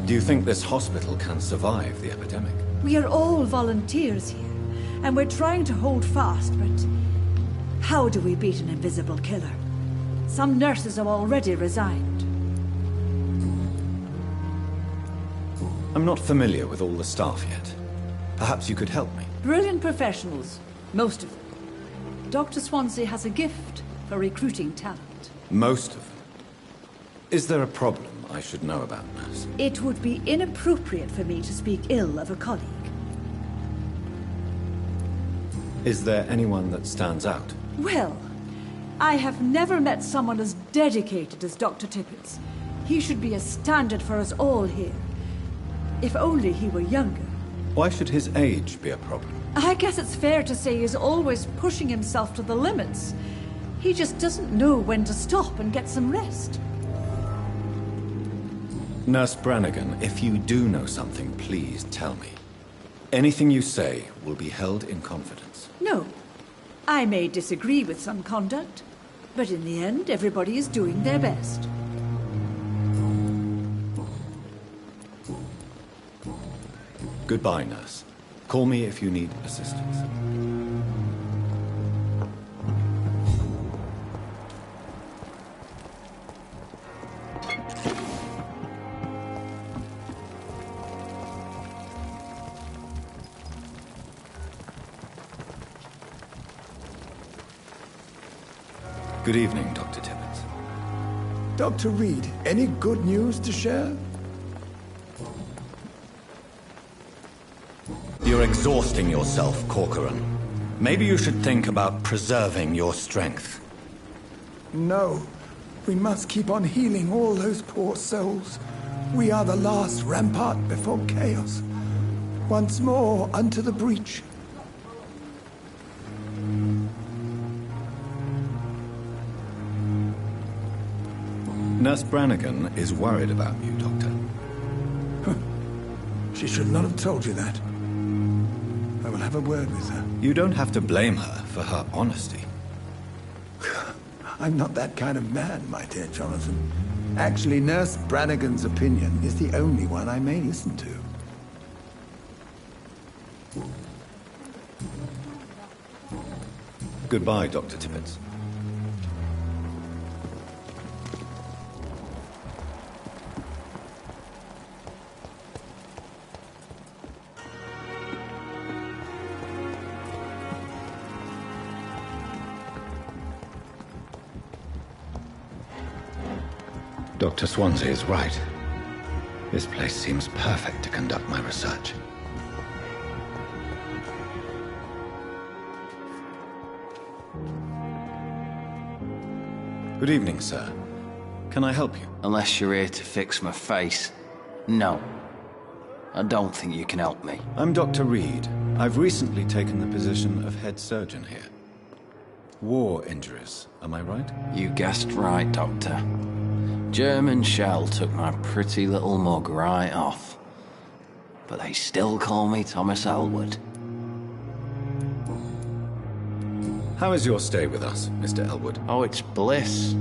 Do you think this hospital can survive the epidemic? We are all volunteers here, and we're trying to hold fast, but How do we beat an invisible killer? Some nurses have already resigned. I'm not familiar with all the staff yet. Perhaps you could help me. Brilliant professionals, most of them. Dr. Swansea has a gift for recruiting talent. Most of them? Is there a problem I should know about, nurse? It would be inappropriate for me to speak ill of a colleague. Is there anyone that stands out? Well, I have never met someone as dedicated as Dr. Tippett's. He should be a standard for us all here. If only he were younger. Why should his age be a problem? I guess it's fair to say he's always pushing himself to the limits. He just doesn't know when to stop and get some rest. Nurse Brannigan, if you do know something, please tell me. Anything you say will be held in confidence. No. I may disagree with some conduct, but in the end, everybody is doing their best. Goodbye, nurse. Call me if you need assistance. Good evening, Dr. Tippett. Dr. Reed, any good news to share? You're exhausting yourself, Corcoran. Maybe you should think about preserving your strength. No. We must keep on healing all those poor souls. We are the last rampart before chaos. Once more unto the breach. Nurse Brannigan is worried about you, Doctor. She should not have told you that. I will have a word with her. You don't have to blame her for her honesty. I'm not that kind of man, my dear Jonathan. Actually, Nurse Brannigan's opinion is the only one I may listen to. Goodbye, Dr. Tippett. Dr. Swansea is right. This place seems perfect to conduct my research. Good evening, sir. Can I help you? Unless you're here to fix my face. No. I don't think you can help me. I'm Dr. Reed. I've recently taken the position of head surgeon here. War injuries, am I right? You guessed right, Doctor. German shell took my pretty little mug right off. But they still call me Thomas Elwood. How is your stay with us, Mr. Elwood? Oh, it's bliss.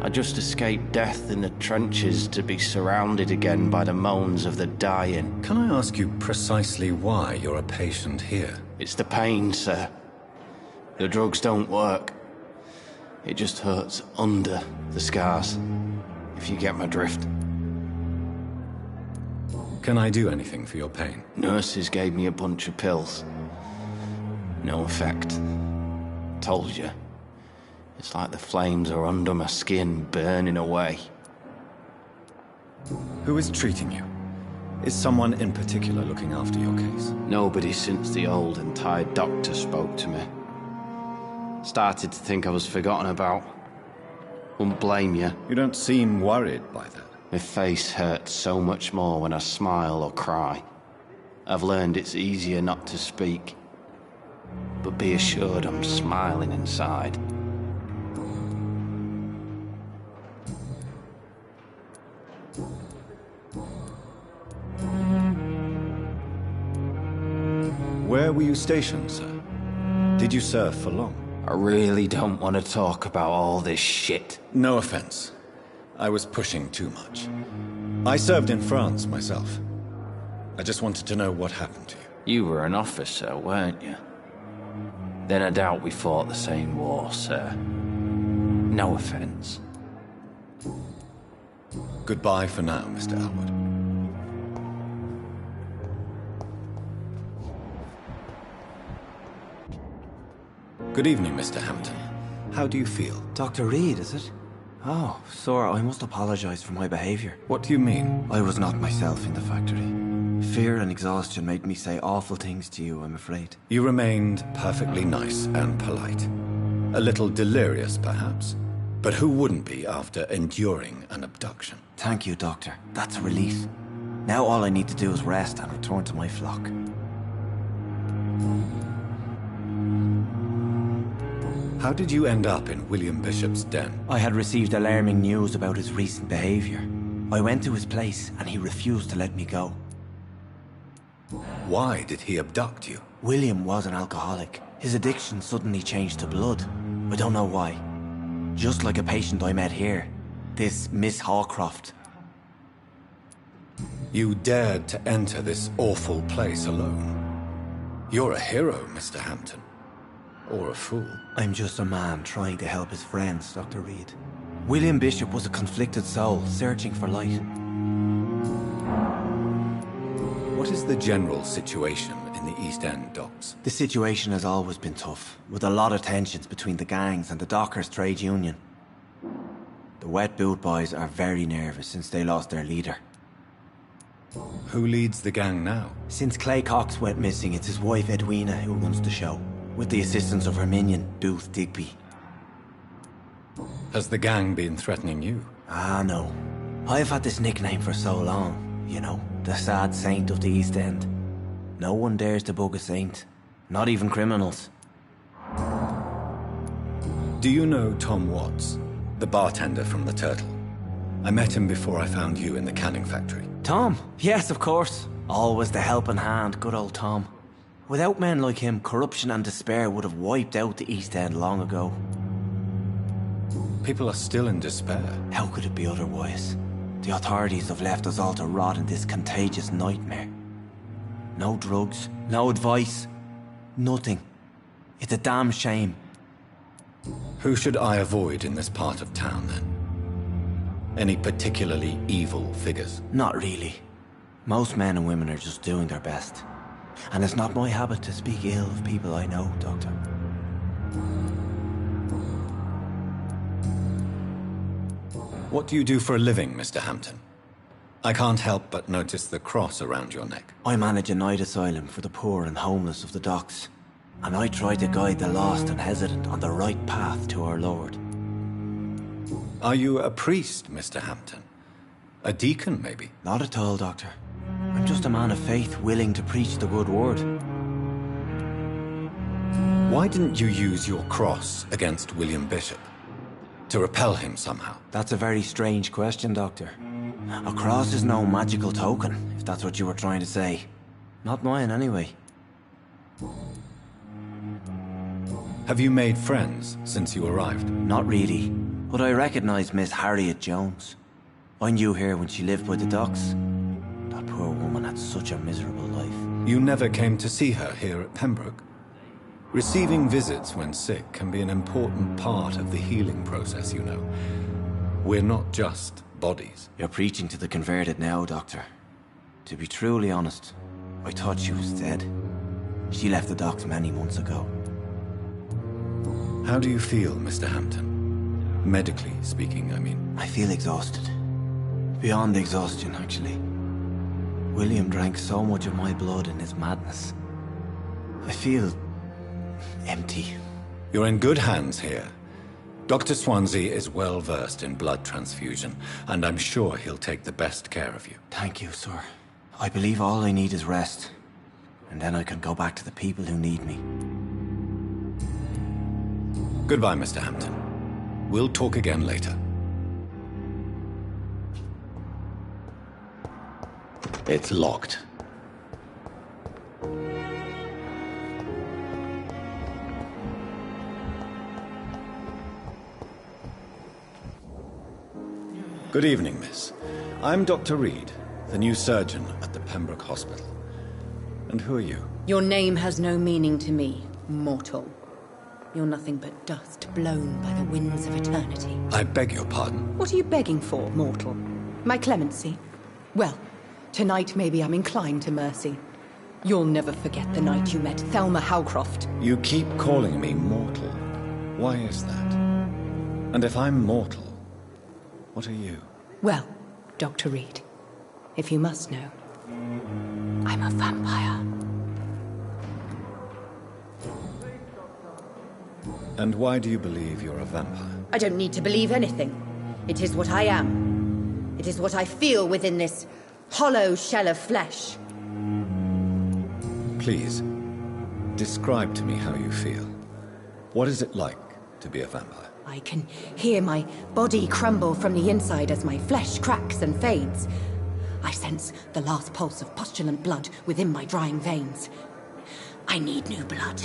I just escaped death in the trenches to be surrounded again by the moans of the dying. Can I ask you precisely why you're a patient here? It's the pain, sir. The drugs don't work. It just hurts under the scars, if you get my drift. Can I do anything for your pain? Nurses gave me a bunch of pills. No effect. Told you. It's like the flames are under my skin, burning away. Who is treating you? Is someone in particular looking after your case? Nobody since the old and tired doctor spoke to me. Started to think I was forgotten about. Wouldn't blame you. You don't seem worried by that. My face hurts so much more when I smile or cry. I've learned it's easier not to speak. But be assured I'm smiling inside. Where were you stationed, sir? Did you serve for long? I really don't want to talk about all this shit. No offense. I was pushing too much. I served in France myself. I just wanted to know what happened to you. You were an officer, weren't you? Then I doubt we fought the same war, sir. No offense. Goodbye for now, Mr. Elwood. Good evening, Mr. Hampton. How do you feel? Dr. Reed, is it? Oh, sir, I must apologize for my behavior. What do you mean? I was not myself in the factory. Fear and exhaustion made me say awful things to you, I'm afraid. You remained perfectly nice and polite. A little delirious, perhaps. But who wouldn't be after enduring an abduction? Thank you, Doctor. That's a relief. Now all I need to do is rest and return to my flock. How did you end up in William Bishop's den? I had received alarming news about his recent behavior. I went to his place and he refused to let me go. Why did he abduct you? William was an alcoholic. His addiction suddenly changed to blood. I don't know why. Just like a patient I met here. This Miss Hawcroft. You dared to enter this awful place alone. You're a hero, Mr. Hampton. Or a fool. I'm just a man trying to help his friends, Dr. Reed. William Bishop was a conflicted soul, searching for light. What is the general situation in the East End docks? The situation has always been tough, with a lot of tensions between the gangs and the dockers' trade union. The wet boot boys are very nervous since they lost their leader. Who leads the gang now? Since Clay Cox went missing, it's his wife Edwina who runs the show, with the assistance of her minion, Booth Digby. Has the gang been threatening you? Ah, no. I've had this nickname for so long, you know, the sad saint of the East End. No one dares to bug a saint, not even criminals. Do you know Tom Watts, the bartender from the Turtle? I met him before I found you in the canning factory. Tom? Yes, of course. Always the helping hand, good old Tom. Without men like him, corruption and despair would have wiped out the East End long ago. People are still in despair. How could it be otherwise? The authorities have left us all to rot in this contagious nightmare. No drugs, no advice, nothing. It's a damn shame. Who should I avoid in this part of town, then? Any particularly evil figures? Not really. Most men and women are just doing their best. And it's not my habit to speak ill of people I know, Doctor. What do you do for a living, Mr. Hampton? I can't help but notice the cross around your neck. I manage a night asylum for the poor and homeless of the docks. And I try to guide the lost and hesitant on the right path to our Lord. Are you a priest, Mr. Hampton? A deacon, maybe? Not at all, Doctor. I'm just a man of faith willing to preach the good word. Why didn't you use your cross against William Bishop? To repel him somehow? That's a very strange question, Doctor. A cross is no magical token, if that's what you were trying to say. Not mine, anyway. Have you made friends since you arrived? Not really, but I recognise Miss Harriet Jones. I knew her when she lived by the docks. That poor woman had such a miserable life. You never came to see her here at Pembroke? Receiving visits when sick can be an important part of the healing process, you know. We're not just bodies. You're preaching to the converted now, Doctor. To be truly honest, I thought she was dead. She left the docks many months ago. How do you feel, Mr. Hampton? Medically speaking, I mean. I feel exhausted. Beyond exhaustion, actually. William drank so much of my blood in his madness. I feel empty. You're in good hands here. Dr. Swansea is well versed in blood transfusion, and I'm sure he'll take the best care of you. Thank you, sir. I believe all I need is rest. And then I can go back to the people who need me. Goodbye, Mr. Hampton. We'll talk again later. It's locked. Good evening, miss. I'm Dr. Reed, the new surgeon at the Pembroke Hospital. And who are you? Your name has no meaning to me, mortal. You're nothing but dust blown by the winds of eternity. I beg your pardon. What are you begging for, mortal? My clemency? Well, tonight maybe I'm inclined to mercy. You'll never forget the night you met Thelma Howcroft. You keep calling me mortal. Why is that? And if I'm mortal, what are you? Well, Dr. Reed, if you must know, I'm a vampire. And why do you believe you're a vampire? I don't need to believe anything. It is what I am. It is what I feel within this hollow shell of flesh. Please, describe to me how you feel. What is it like to be a vampire? I can hear my body crumble from the inside as my flesh cracks and fades. I sense the last pulse of postulant blood within my drying veins. I need new blood.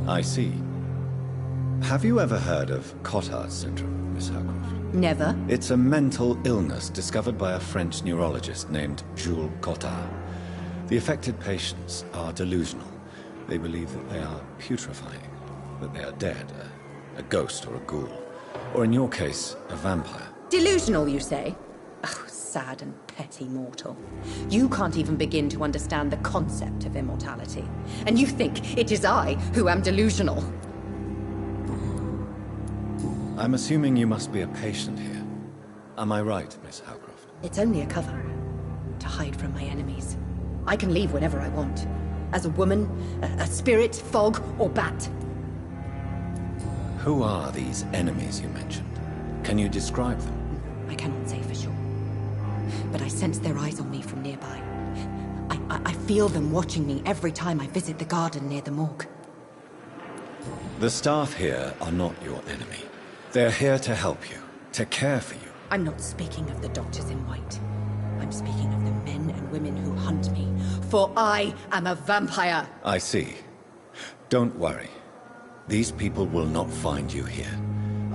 I see. Have you ever heard of Cotard syndrome, Miss Howcroft? Never. It's a mental illness discovered by a French neurologist named Jules Cotard. The affected patients are delusional. They believe that they are putrefying, that they are dead, a ghost or a ghoul. Or in your case, a vampire. Delusional, you say? Oh, sad and petty mortal. You can't even begin to understand the concept of immortality. And you think it is I who am delusional. I'm assuming you must be a patient here. Am I right, Miss Howcroft? It's only a cover. To hide from my enemies. I can leave whenever I want. As a woman, a spirit, fog, or bat. Who are these enemies you mentioned? Can you describe them? I cannot say for sure. But I sense their eyes on me from nearby. I feel them watching me every time I visit the garden near the morgue. The staff here are not your enemy. They're here to help you, to care for you. I'm not speaking of the doctors in white. I'm speaking of the men and women who hunt me, for I am a vampire. I see. Don't worry. These people will not find you here.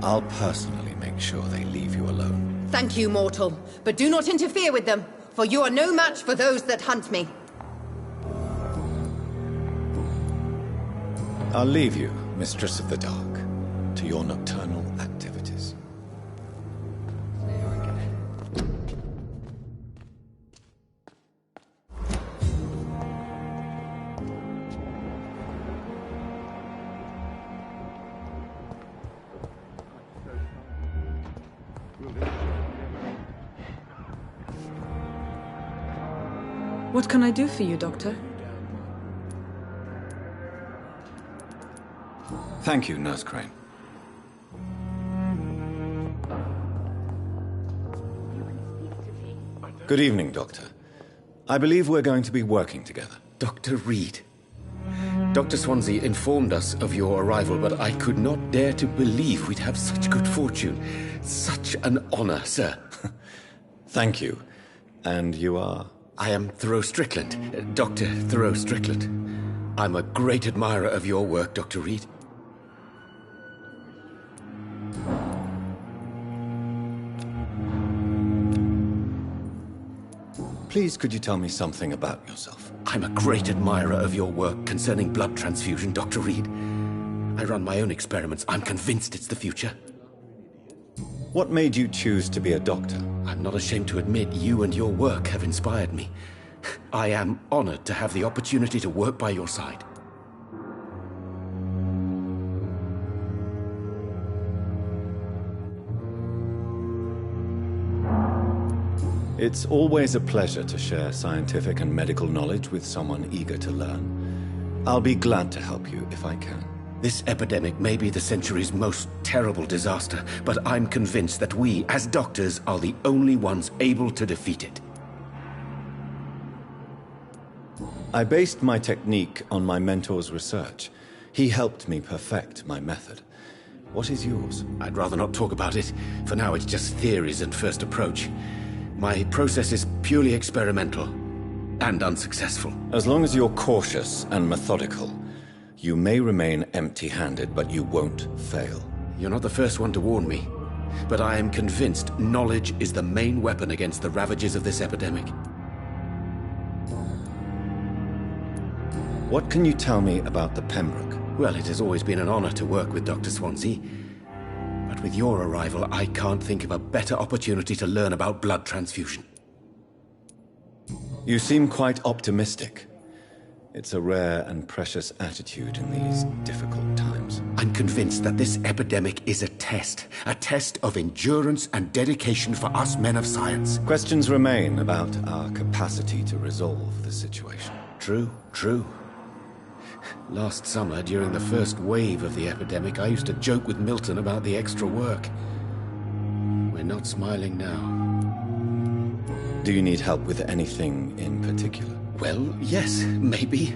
I'll personally make sure they leave you alone. Thank you, mortal, but do not interfere with them, for you are no match for those that hunt me. I'll leave you, Mistress of the Dark, to your nocturnal activities. What can I do for you, Doctor? Thank you, Nurse Crane. Good evening, Doctor. I believe we're going to be working together. Dr. Reed. Dr. Swansea informed us of your arrival, but I could not dare to believe we'd have such good fortune. Such an honor, sir. Thank you. And you are? I am Thoreau Strickland, Dr. Thoreau Strickland. I'm a great admirer of your work, Dr. Reed. Please, could you tell me something about yourself? I'm a great admirer of your work concerning blood transfusion, Dr. Reed. I run my own experiments. I'm convinced it's the future. What made you choose to be a doctor? I'm not ashamed to admit you and your work have inspired me. I am honored to have the opportunity to work by your side. It's always a pleasure to share scientific and medical knowledge with someone eager to learn. I'll be glad to help you if I can. This epidemic may be the century's most terrible disaster, but I'm convinced that we, as doctors, are the only ones able to defeat it. I based my technique on my mentor's research. He helped me perfect my method. What is yours? I'd rather not talk about it. For now, it's just theories and first approach. My process is purely experimental and unsuccessful. As long as you're cautious and methodical, you may remain empty-handed, but you won't fail. You're not the first one to warn me. But I am convinced knowledge is the main weapon against the ravages of this epidemic. What can you tell me about the Pembroke? Well, it has always been an honor to work with Dr. Swansea. But with your arrival, I can't think of a better opportunity to learn about blood transfusion. You seem quite optimistic. It's a rare and precious attitude in these difficult times. I'm convinced that this epidemic is a test of endurance and dedication for us men of science. Questions remain about our capacity to resolve the situation. True. Last summer, during the first wave of the epidemic, I used to joke with Milton about the extra work. We're not smiling now. Do you need help with anything in particular? Well, yes, maybe.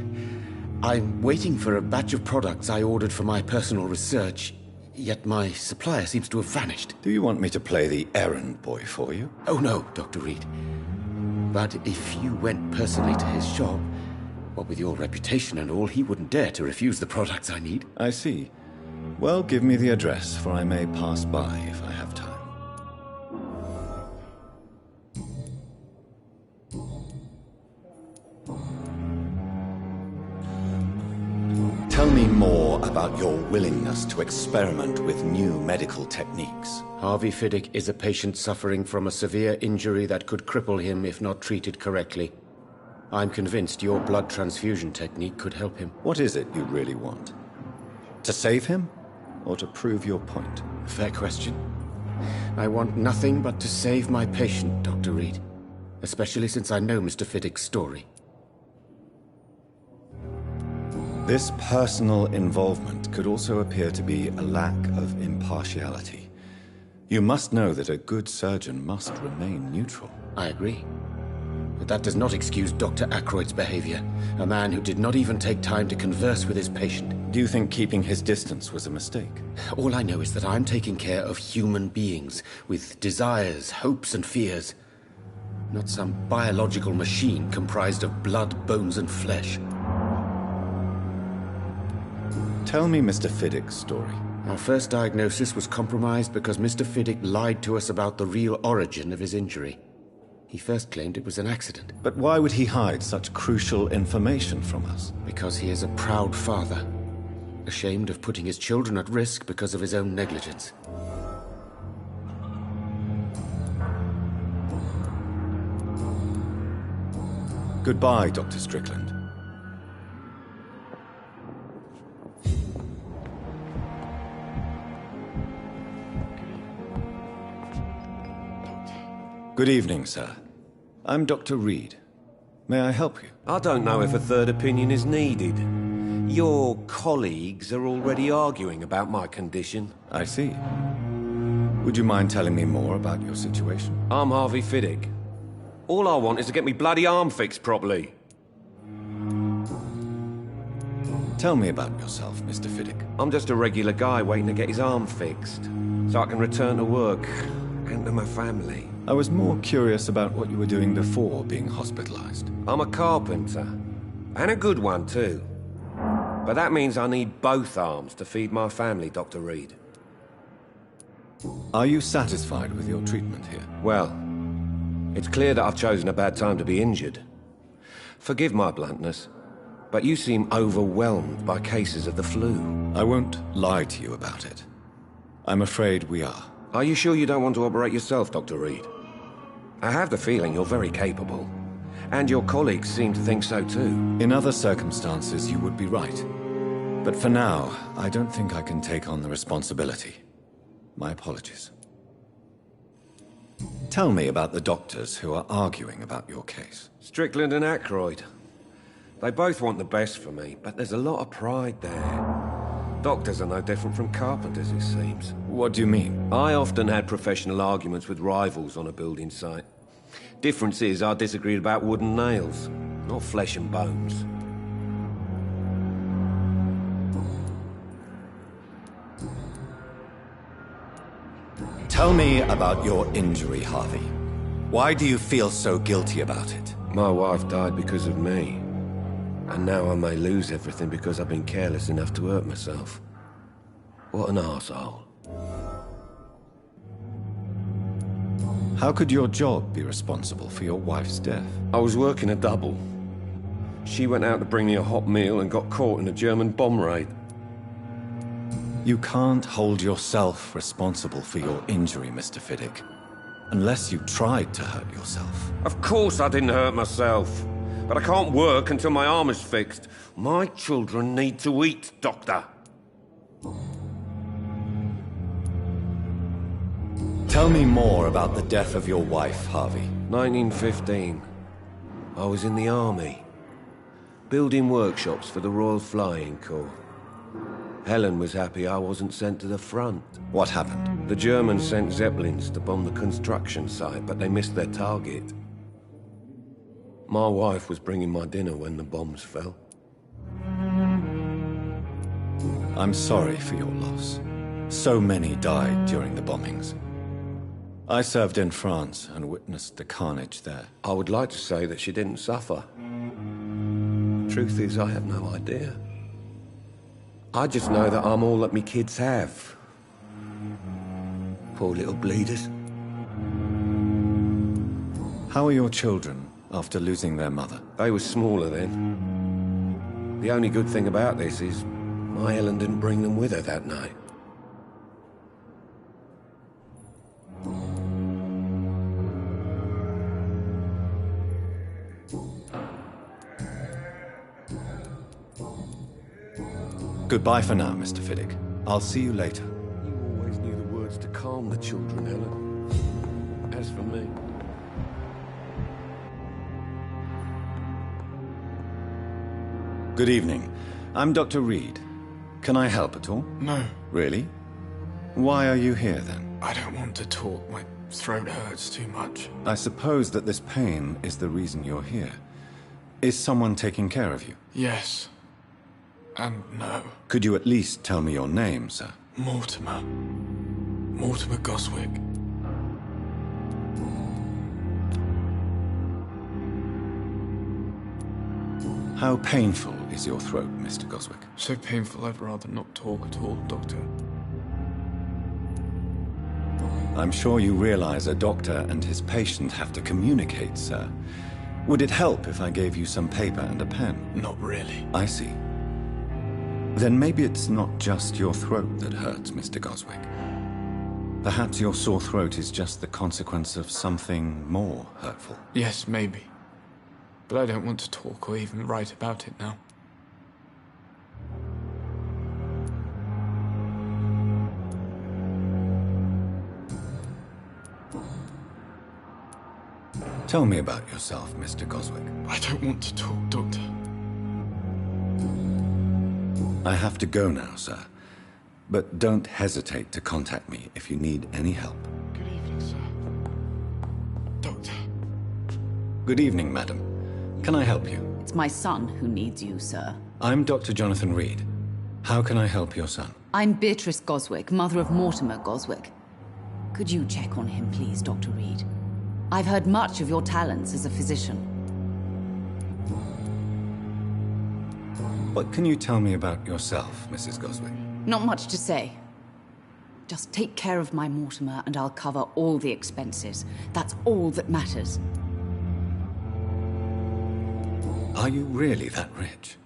I'm waiting for a batch of products I ordered for my personal research, yet my supplier seems to have vanished. Do you want me to play the errand boy for you? Oh no, Dr. Reed. But if you went personally to his shop, what with your reputation and all, he wouldn't dare to refuse the products I need. I see. Well, give me the address, for I may pass by if I have time. Tell me more about your willingness to experiment with new medical techniques. Harvey Fiddick is a patient suffering from a severe injury that could cripple him if not treated correctly. I'm convinced your blood transfusion technique could help him. What is it you really want? To save him? Or to prove your point? Fair question. I want nothing but to save my patient, Dr. Reed. Especially since I know Mr. Fiddick's story. This personal involvement could also appear to be a lack of impartiality. You must know that a good surgeon must remain neutral. I agree. But that does not excuse Dr. Ackroyd's behavior. A man who did not even take time to converse with his patient. Do you think keeping his distance was a mistake? All I know is that I'm taking care of human beings, with desires, hopes and fears. Not some biological machine comprised of blood, bones and flesh. Tell me Mr. Fiddick's story. Our first diagnosis was compromised because Mr. Fiddick lied to us about the real origin of his injury. He first claimed it was an accident. But why would he hide such crucial information from us? Because he is a proud father, ashamed of putting his children at risk because of his own negligence. Goodbye, Dr. Strickland. Good evening, sir. I'm Dr. Reed. May I help you? I don't know if a third opinion is needed. Your colleagues are already arguing about my condition. I see. Would you mind telling me more about your situation? I'm Harvey Fiddick. All I want is to get me bloody arm fixed properly. Tell me about yourself, Mr. Fiddick. I'm just a regular guy waiting to get his arm fixed, so I can return to work and to my family. I was more curious about what you were doing before being hospitalized. I'm a carpenter, and a good one too. But that means I need both arms to feed my family, Dr. Reed. Are you satisfied with your treatment here? Well, it's clear that I've chosen a bad time to be injured. Forgive my bluntness, but you seem overwhelmed by cases of the flu. I won't lie to you about it. I'm afraid we are. Are you sure you don't want to operate yourself, Dr. Reed? I have the feeling you're very capable. And your colleagues seem to think so too. In other circumstances, you would be right. But for now, I don't think I can take on the responsibility. My apologies. Tell me about the doctors who are arguing about your case. Strickland and Ackroyd. They both want the best for me, but there's a lot of pride there. Doctors are no different from carpenters, it seems. What do you mean? I often had professional arguments with rivals on a building site. Difference is, I disagreed about wooden nails, not flesh and bones. Tell me about your injury, Harvey. Why do you feel so guilty about it? My wife died because of me. And now I may lose everything because I've been careless enough to hurt myself. What an arsehole. How could your job be responsible for your wife's death? I was working a double. She went out to bring me a hot meal and got caught in a German bomb raid. You can't hold yourself responsible for your injury, Mr. Fiddick. Unless you tried to hurt yourself. Of course I didn't hurt myself. But I can't work until my arm is fixed. My children need to eat, Doctor. Tell me more about the death of your wife, Harvey. 1915. I was in the army. Building workshops for the Royal Flying Corps. Helen was happy I wasn't sent to the front. What happened? The Germans sent Zeppelins to bomb the construction site, but they missed their target. My wife was bringing my dinner when the bombs fell. I'm sorry for your loss. So many died during the bombings. I served in France and witnessed the carnage there. I would like to say that she didn't suffer. Truth is, I have no idea. I just know that I'm all that me kids have. Poor little bleeders. How are your children after losing their mother? They were smaller then. The only good thing about this is my Helen didn't bring them with her that night. Goodbye for now, Mr. Fiddick. I'll see you later. You always knew the words to calm the children, Helen. As for me... Good evening. I'm Dr. Reed. Can I help at all? No. Really? Why are you here, then? I don't want to talk. My throat hurts too much. I suppose that this pain is the reason you're here. Is someone taking care of you? Yes. And no. Could you at least tell me your name, sir? Mortimer. Mortimer Goswick. How painful is your throat, Mr. Goswick? So painful I'd rather not talk at all, Doctor. I'm sure you realize a doctor and his patient have to communicate, sir. Would it help if I gave you some paper and a pen? Not really. I see. Then maybe it's not just your throat that hurts, Mr. Goswick. Perhaps your sore throat is just the consequence of something more hurtful. Yes, maybe. But I don't want to talk or even write about it now. Tell me about yourself, Mr. Goswick. I don't want to talk, Doctor. I have to go now, sir. But don't hesitate to contact me if you need any help. Good evening, sir. Doctor. Good evening, madam. Can I help you? It's my son who needs you, sir. I'm Dr. Jonathan Reed. How can I help your son? I'm Beatrice Goswick, mother of Mortimer Goswick. Could you check on him, please, Dr. Reed? I've heard much of your talents as a physician. What can you tell me about yourself, Mrs. Goswick? Not much to say. Just take care of my Mortimer and I'll cover all the expenses. That's all that matters. Are you really that rich?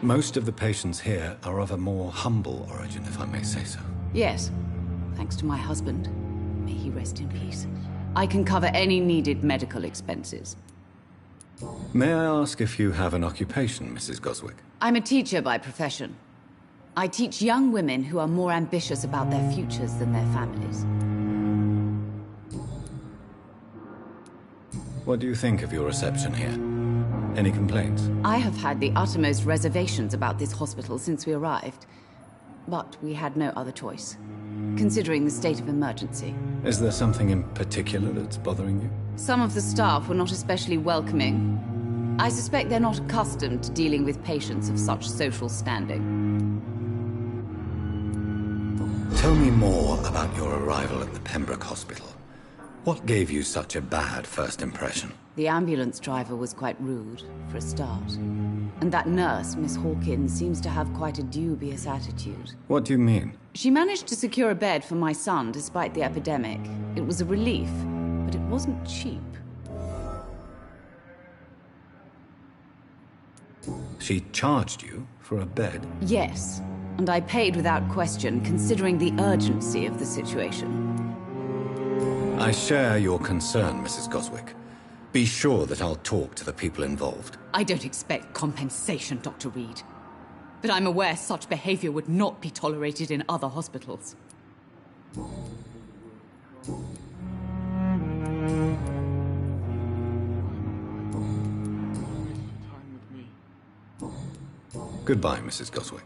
Most of the patients here are of a more humble origin, if I may say so. Yes, thanks to my husband. May he rest in peace. I can cover any needed medical expenses. May I ask if you have an occupation, Mrs. Goswick? I'm a teacher by profession. I teach young women who are more ambitious about their futures than their families. What do you think of your reception here? Any complaints? I have had the uttermost reservations about this hospital since we arrived. But we had no other choice, considering the state of emergency. Is there something in particular that's bothering you? Some of the staff were not especially welcoming. I suspect they're not accustomed to dealing with patients of such social standing. Tell me more about your arrival at the Pembroke Hospital. What gave you such a bad first impression? The ambulance driver was quite rude, for a start. And that nurse, Miss Hawkins, seems to have quite a dubious attitude. What do you mean? She managed to secure a bed for my son despite the epidemic. It was a relief, but it wasn't cheap. She charged you for a bed? Yes, and I paid without question, considering the urgency of the situation. I share your concern, Mrs. Goswick. Be sure that I'll talk to the people involved. I don't expect compensation, Dr. Reed. But I'm aware such behavior would not be tolerated in other hospitals. Goodbye, Mrs. Goswick.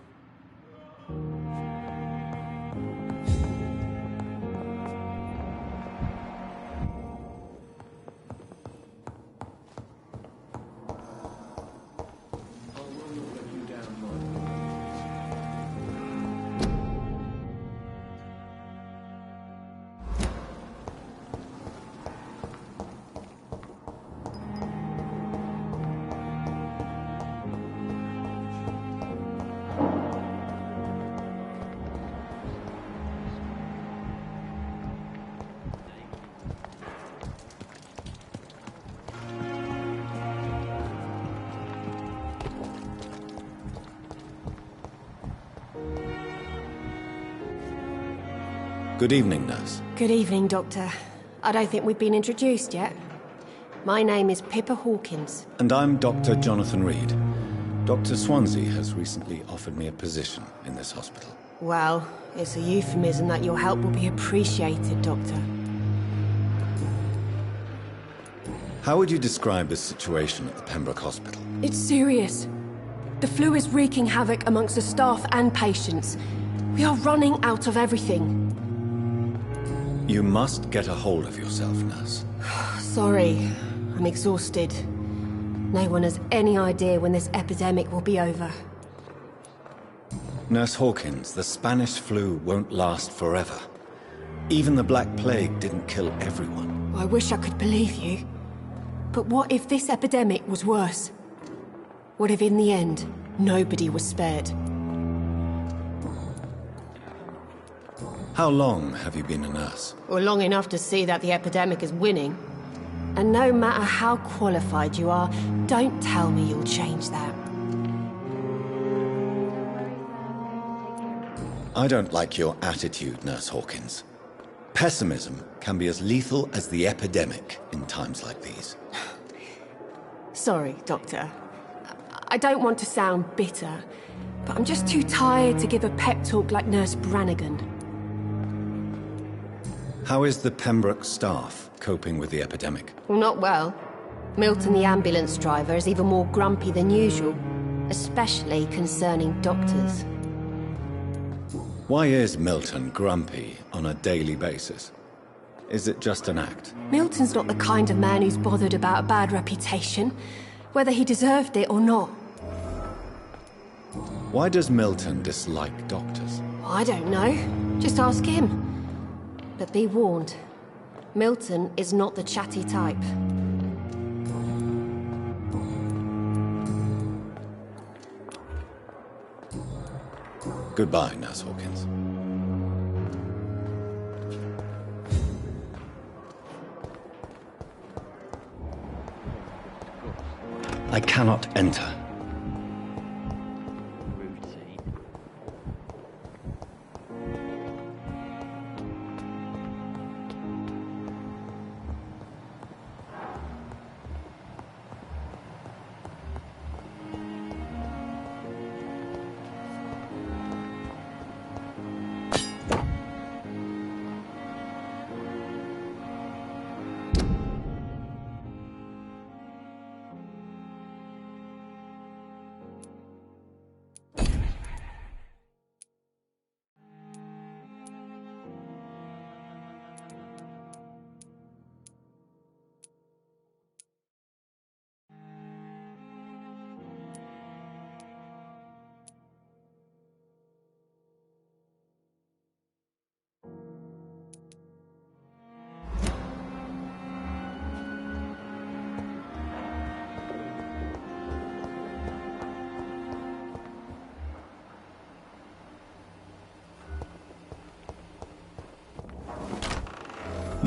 Good evening, nurse. Good evening, Doctor. I don't think we've been introduced yet. My name is Pippa Hawkins. And I'm Dr. Jonathan Reed. Dr. Swansea has recently offered me a position in this hospital. Well, it's a euphemism that your help will be appreciated, Doctor. How would you describe the situation at the Pembroke Hospital? It's serious. The flu is wreaking havoc amongst the staff and patients. We are running out of everything. You must get a hold of yourself, nurse. Sorry, I'm exhausted. No one has any idea when this epidemic will be over. Nurse Hawkins, the Spanish flu won't last forever. Even the Black Plague didn't kill everyone. I wish I could believe you. But what if this epidemic was worse? What if in the end, nobody was spared? How long have you been a nurse? Well, long enough to see that the epidemic is winning. And no matter how qualified you are, don't tell me you'll change that. I don't like your attitude, Nurse Hawkins. Pessimism can be as lethal as the epidemic in times like these. Sorry, Doctor. I don't want to sound bitter, but I'm just too tired to give a pep talk like Nurse Brannigan. How is the Pembroke staff coping with the epidemic? Well, not well. Milton, the ambulance driver, is even more grumpy than usual, especially concerning doctors. Why is Milton grumpy on a daily basis? Is it just an act? Milton's not the kind of man who's bothered about a bad reputation, whether he deserved it or not. Why does Milton dislike doctors? I don't know. Just ask him. But be warned, Milton is not the chatty type. Goodbye, Nurse Hawkins. I cannot enter.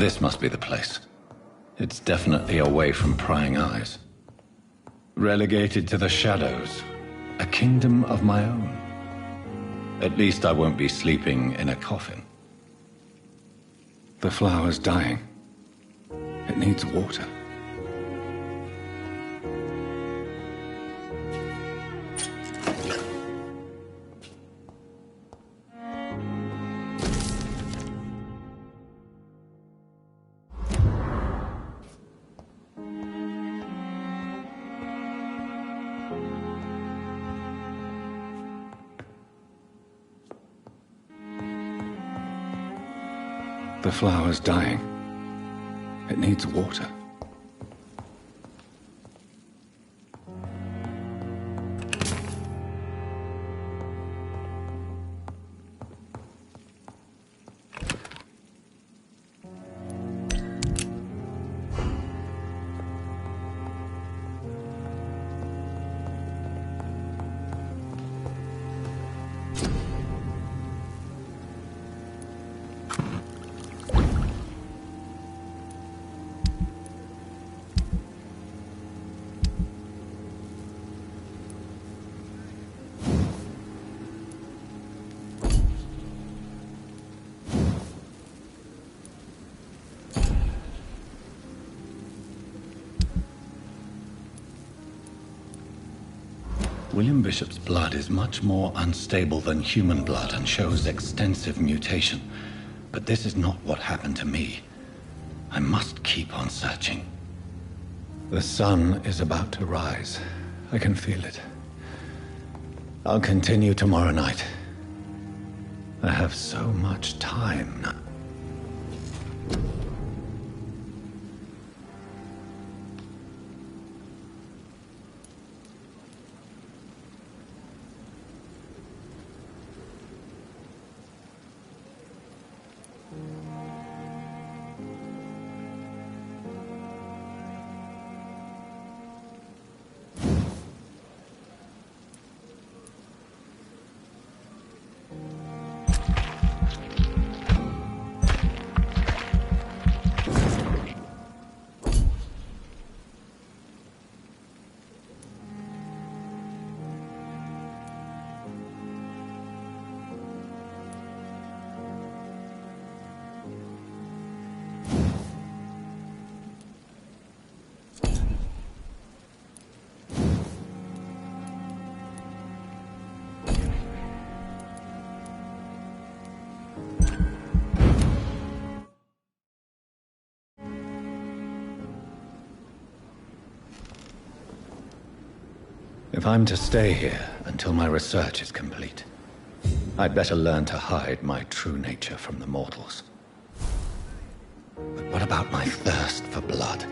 This must be the place. It's definitely away from prying eyes. Relegated to the shadows. A kingdom of my own. At least I won't be sleeping in a coffin. The flower's dying. It needs water. The flower's dying. It needs water. William Bishop's blood is much more unstable than human blood and shows extensive mutation. But this is not what happened to me. I must keep on searching. The sun is about to rise. I can feel it. I'll continue tomorrow night. I have so much time now. If I'm to stay here until my research is complete, I'd better learn to hide my true nature from the mortals. But what about my thirst for blood?